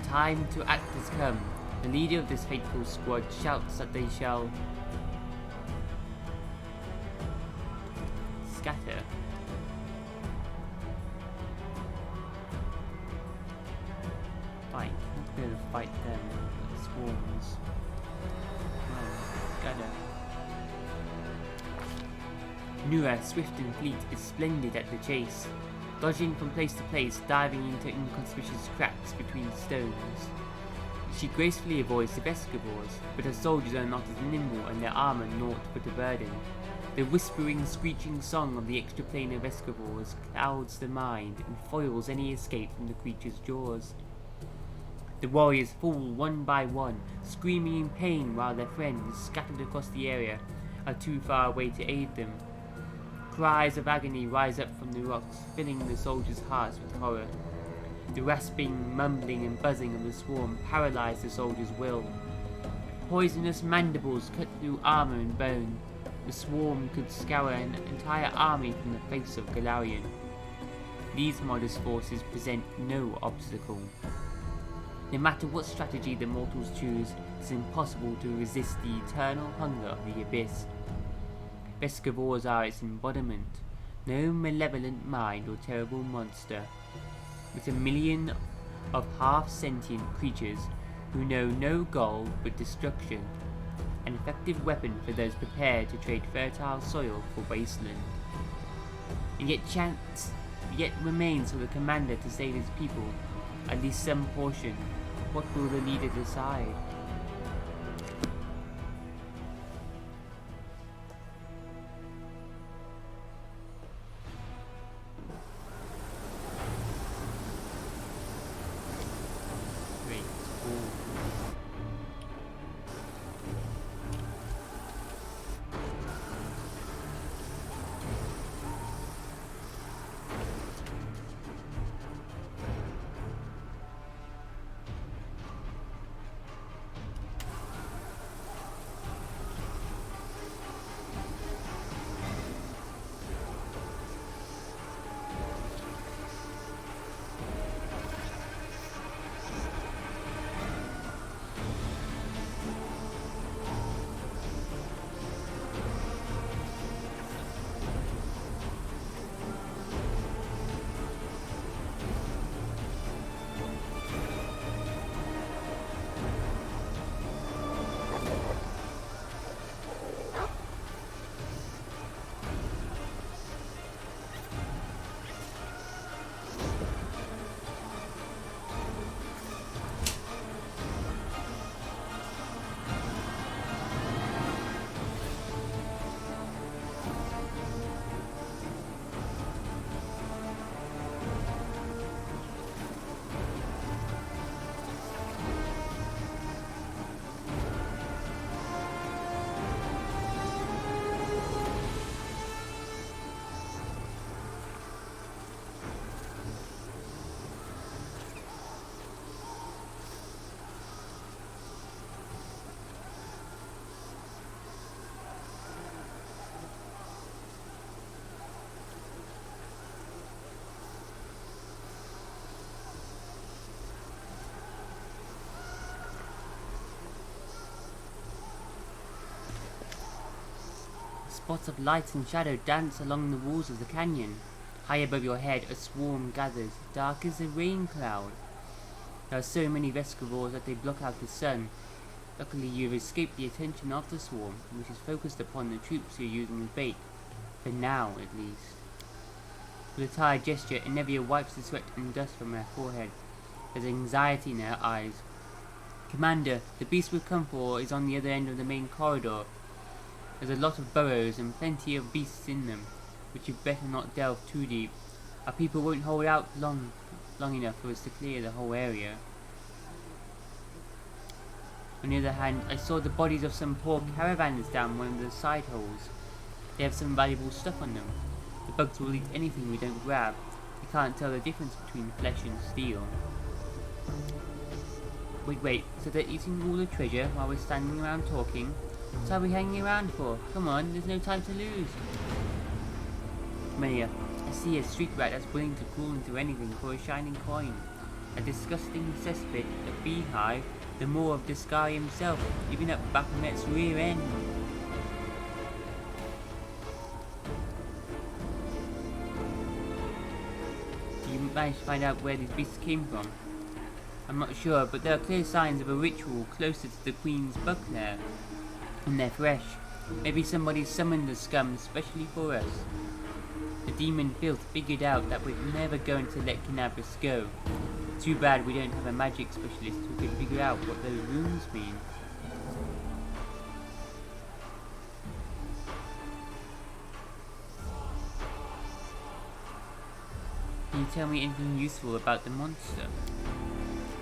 Time to act has come. The leader of this fateful squad shouts that they shall scatter. Fight. Let's go to fight them. The swarms. Scatter. Nura, swift and fleet, is splendid at the chase, dodging from place to place, diving into inconspicuous cracks between stones. She gracefully avoids the Vescivores, but her soldiers are not as nimble and their armor naught but a burden. The whispering, screeching song of the extraplanar Vescivores clouds the mind and foils any escape from the creature's jaws. The warriors fall one by one, screaming in pain while their friends, scattered across the area, are too far away to aid them. Cries of agony rise up from the rocks, filling the soldiers' hearts with horror. The rasping, mumbling and buzzing of the swarm paralyze the soldiers' will. Poisonous mandibles cut through armor and bone. The swarm could scour an entire army from the face of Galarian. These modest forces present no obstacle. No matter what strategy the mortals choose, it is impossible to resist the eternal hunger of the abyss. Vescivores are its embodiment, no malevolent mind or terrible monster, but a million of half-sentient creatures who know no goal but destruction, an effective weapon for those prepared to trade fertile soil for wasteland. And yet chance remains for the commander to save his people. At least some portion. What will the leader decide? Great. Cool. Spots of light and shadow dance along the walls of the canyon. High above your head, a swarm gathers, dark as a rain cloud. There are so many reservoirs that they block out the sun. Luckily, you've escaped the attention of the swarm, which is focused upon the troops you're using as bait. For now, at least. With a tired gesture, Enevia wipes the sweat and dust from her forehead. There's anxiety in her eyes. Commander, the beast we've come for is on the other end of the main corridor. There's a lot of burrows and plenty of beasts in them, but you'd better not delve too deep. Our people won't hold out long enough for us to clear the whole area. On the other hand, I saw the bodies of some poor caravanners down one of the side holes. They have some valuable stuff on them. The bugs will eat anything we don't grab. You can't tell the difference between flesh and steel. Wait, so they're eating all the treasure while we're standing around talking? What are we hanging around for? Come on, there's no time to lose. Maria, I see a street rat that's willing to crawl into anything for a shining coin. A disgusting cesspit, a beehive, the maw of the sky himself, even up Baphomet's rear end. You managed to find out where these beasts came from? I'm not sure, but there are clear signs of a ritual closer to the Queen's bug lair. And they're fresh. Maybe somebody summoned the scum especially for us. The demon filth figured out that we're never going to let Kinabris go. Too bad we don't have a magic specialist who could figure out what those runes mean. Can you tell me anything useful about the monster?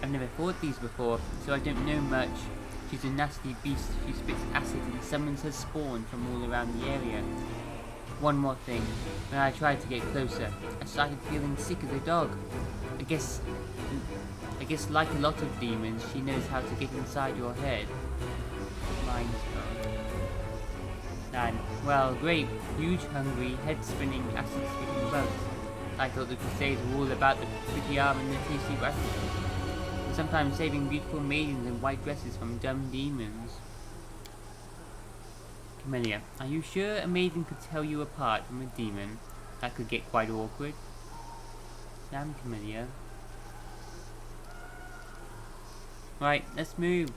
I've never fought these before, so I don't know much. She's a nasty beast. She spits acid and summons her spawn from all around the area. One more thing. When I tried to get closer, I started feeling sick as a dog. I guess like a lot of demons, she knows how to get inside your head. Mine's gone. And, well, great, huge, hungry, head-spinning, acid-spitting bugs. I thought the Crusades were all about the pretty arm and the tasty rations. Sometimes saving beautiful maidens in white dresses from dumb demons. Camellia, are you sure a maiden could tell you apart from a demon? That could get quite awkward. Damn, Camellia. Right, let's move.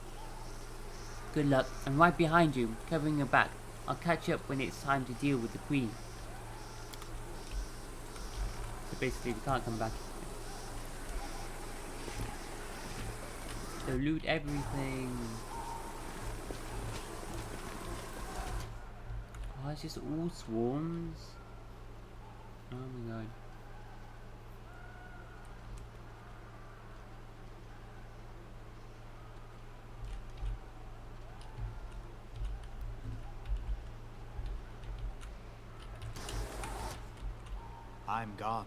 Good luck. I'm right behind you, covering your back. I'll catch up when it's time to deal with the Queen. So basically, we can't come back. So loot everything. Oh, it's just all swarms. Oh my god. I'm gone.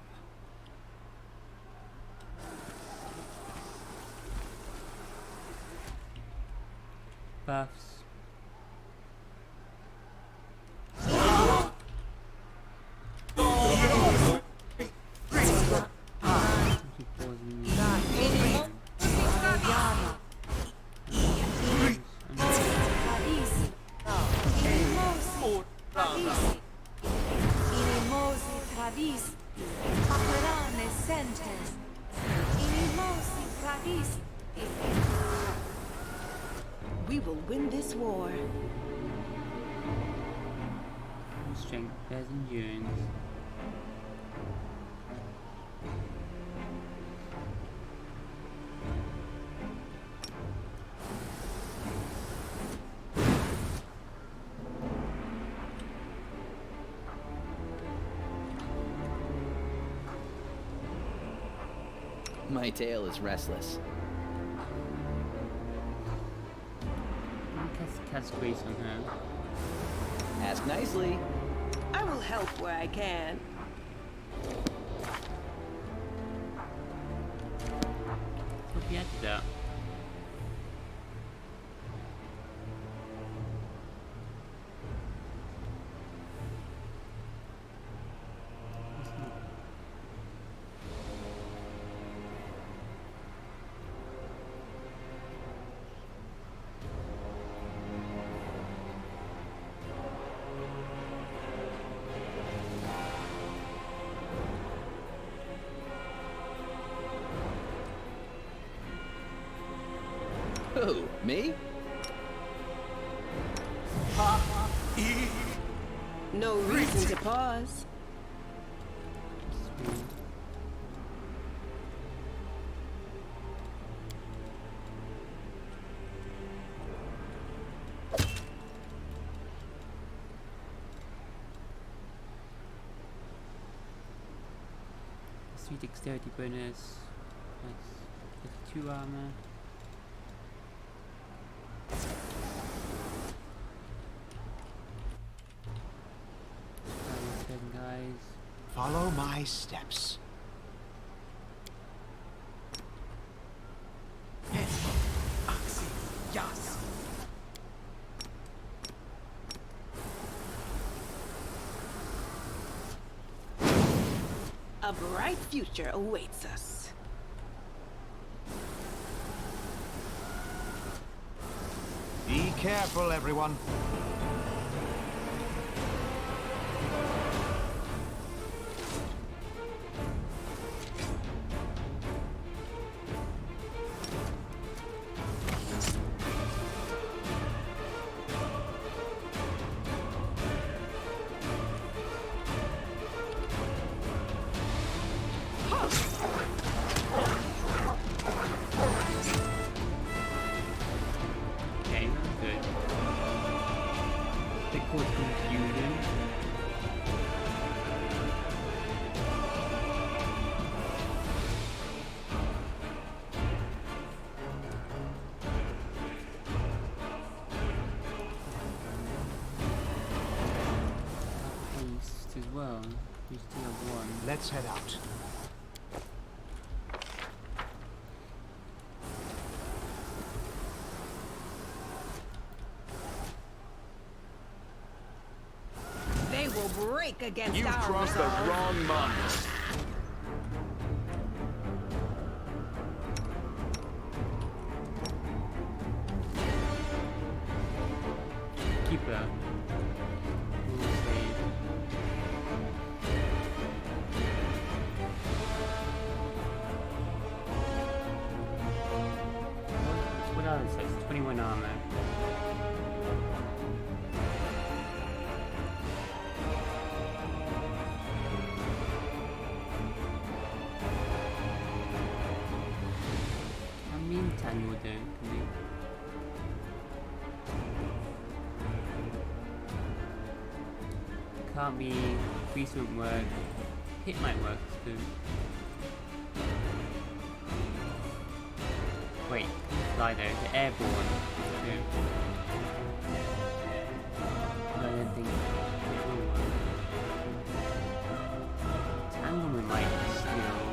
Buffs. We will win this war. Strength, bears endurance. My tail is restless. Cast grace on her. Ask nicely. I will help where I can. Hope you had that. Who? Me? No reason to pause. Sweet. Sweet dexterity bonus. Nice. 2 armor. Guys. Follow my steps. A bright future awaits us. Be careful, everyone. Okay, that's good. They cause confusion. Haste as well. We still have one. Let's head out. They will break against You've our crossed the resolve. wrong line. Keep that. We'll save. What are the sets? 21 armor. I'm being tangled though, can they? Can't be. Grease won't work. Hit might work too. Wait, fly though. The airborne too. No, I don't think it will work. Tanglement might still.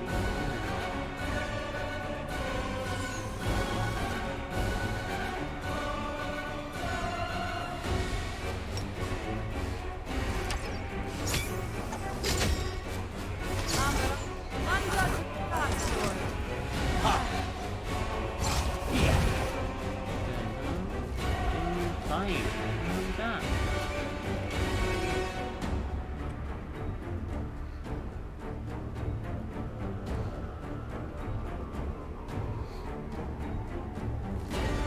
Fine. Look at that.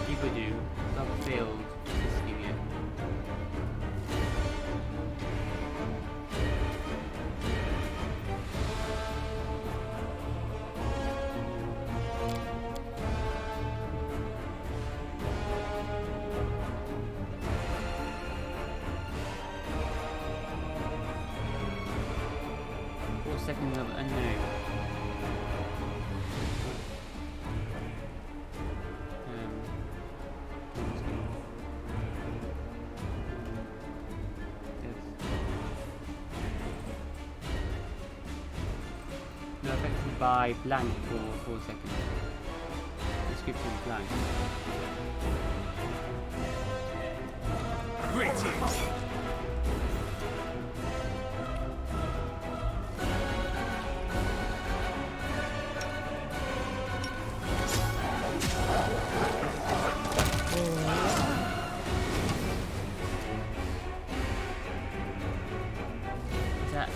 People do. I've failed this game. Seconds of unknown. No, affected by blank for 4 seconds. Description blank. Greetings! Is that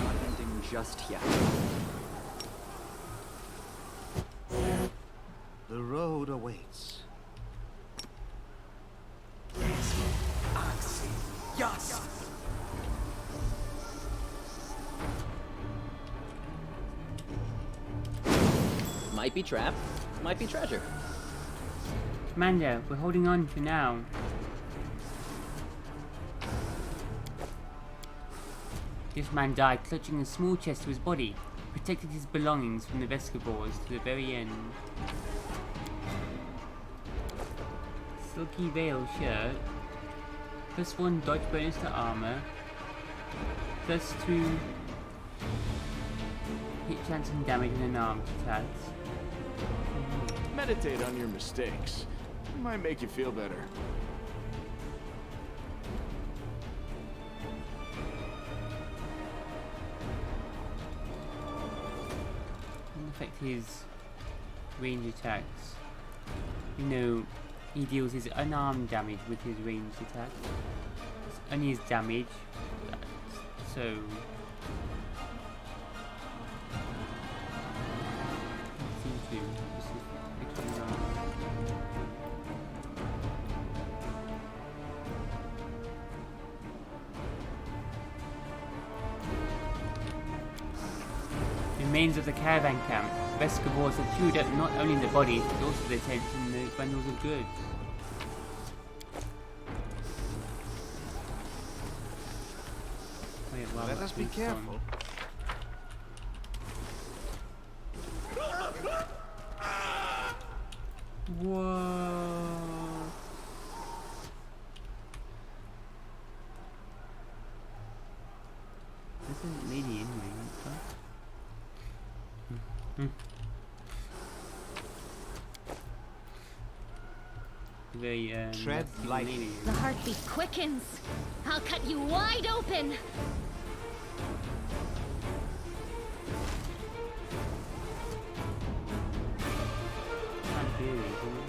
Not ending just yet. The road awaits. Yes! Might be trap, might be treasure. Commander, we're holding on for now. This man died clutching a small chest to his body, protected his belongings from the Vescabors to the very end. Silky Veil shirt. +1 dodge bonus to armor. +2 hit chance and damage in unarmed attacks. Meditate on your mistakes. It might make you feel better. Doesn't affect his range attacks. You know, he deals his unarmed damage with his ranged attack. It's only his damage. So. Remains of the caravan camp. Vescabors have chewed up not only the bodies but also the tents and the bundles of goods. Wait, well, Let us be careful. Whoa. This isn't lady anyway, what the? Very Tread nasty lightly. lady. The heartbeat quickens. I'll cut you wide open. Can't do it, isn't it?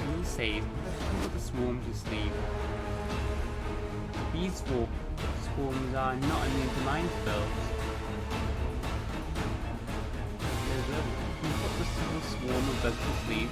We'll save. Put the swarm to sleep. These swarms are not immune to mind spells. Put the swarm of bugs to sleep.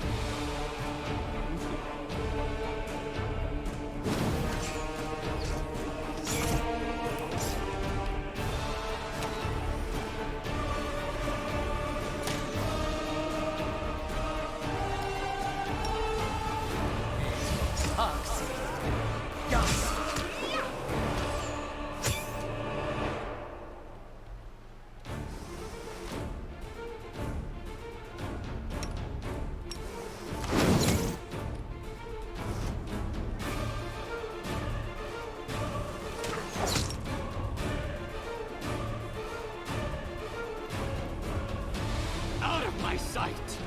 Out of my sight!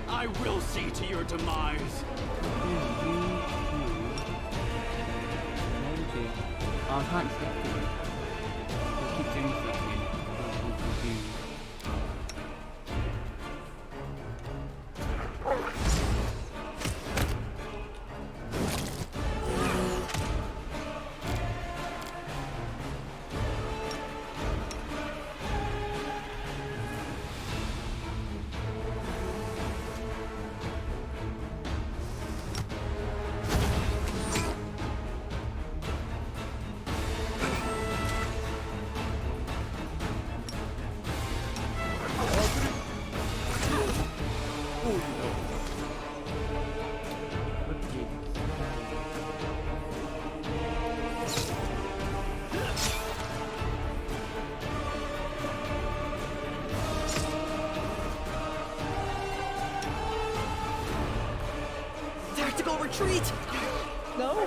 I will see to your demise. Oh, I can't select it. I'll keep doing something. Tactical retreat! No?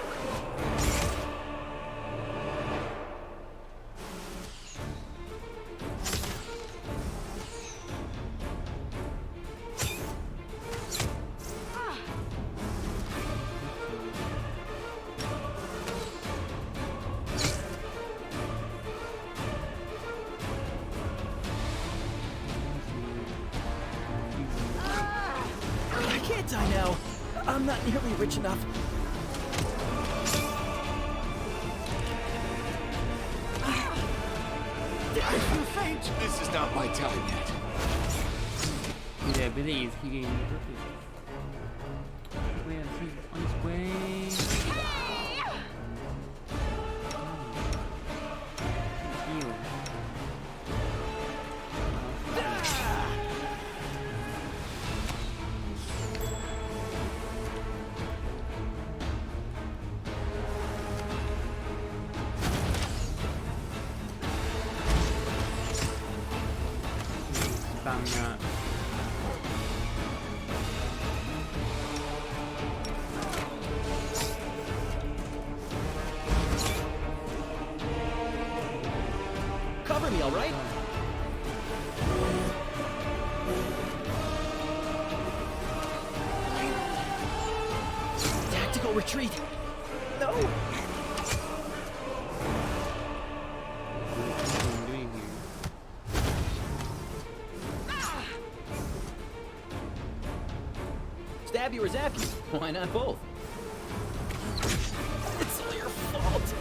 I can't die now. I'm not nearly rich enough. I feel faint. This is not my time yet. The ability is healing the purpose. Where is he? On his way. Heal. Spam that. Cover me, all right? Tactical retreat. No. What I'm doing here. Stab you or zap you? Why not both? It's all your fault.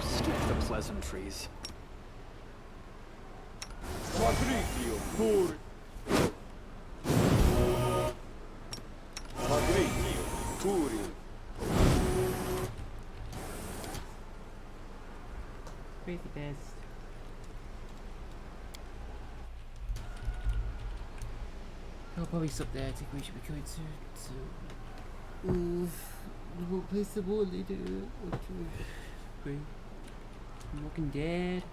Skip the pleasantries. Crazy best. I'll probably stop there. Take a wish we could to we won't play some more later. Great. Walking Dead.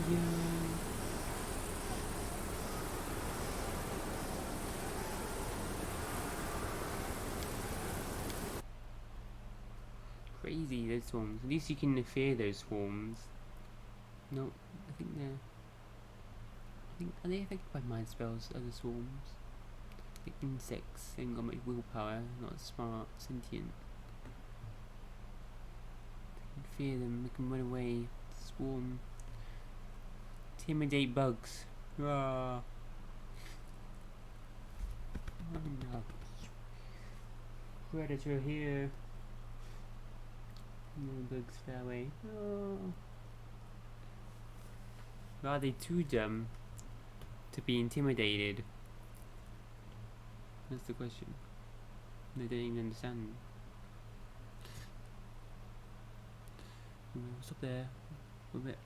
Yeah. Crazy, those swarms. At least you can fear those swarms. No, I think they're... are they affected by mind spells, other swarms? Like insects, they haven't got much willpower, not smart, sentient. You can fear them, make them run away. Swarm. Intimidate bugs. Rah. Oh no. Predator here. No bugs far away. Oh. Are they too dumb to be intimidated? That's the question. They don't even understand. What's up there? A bit.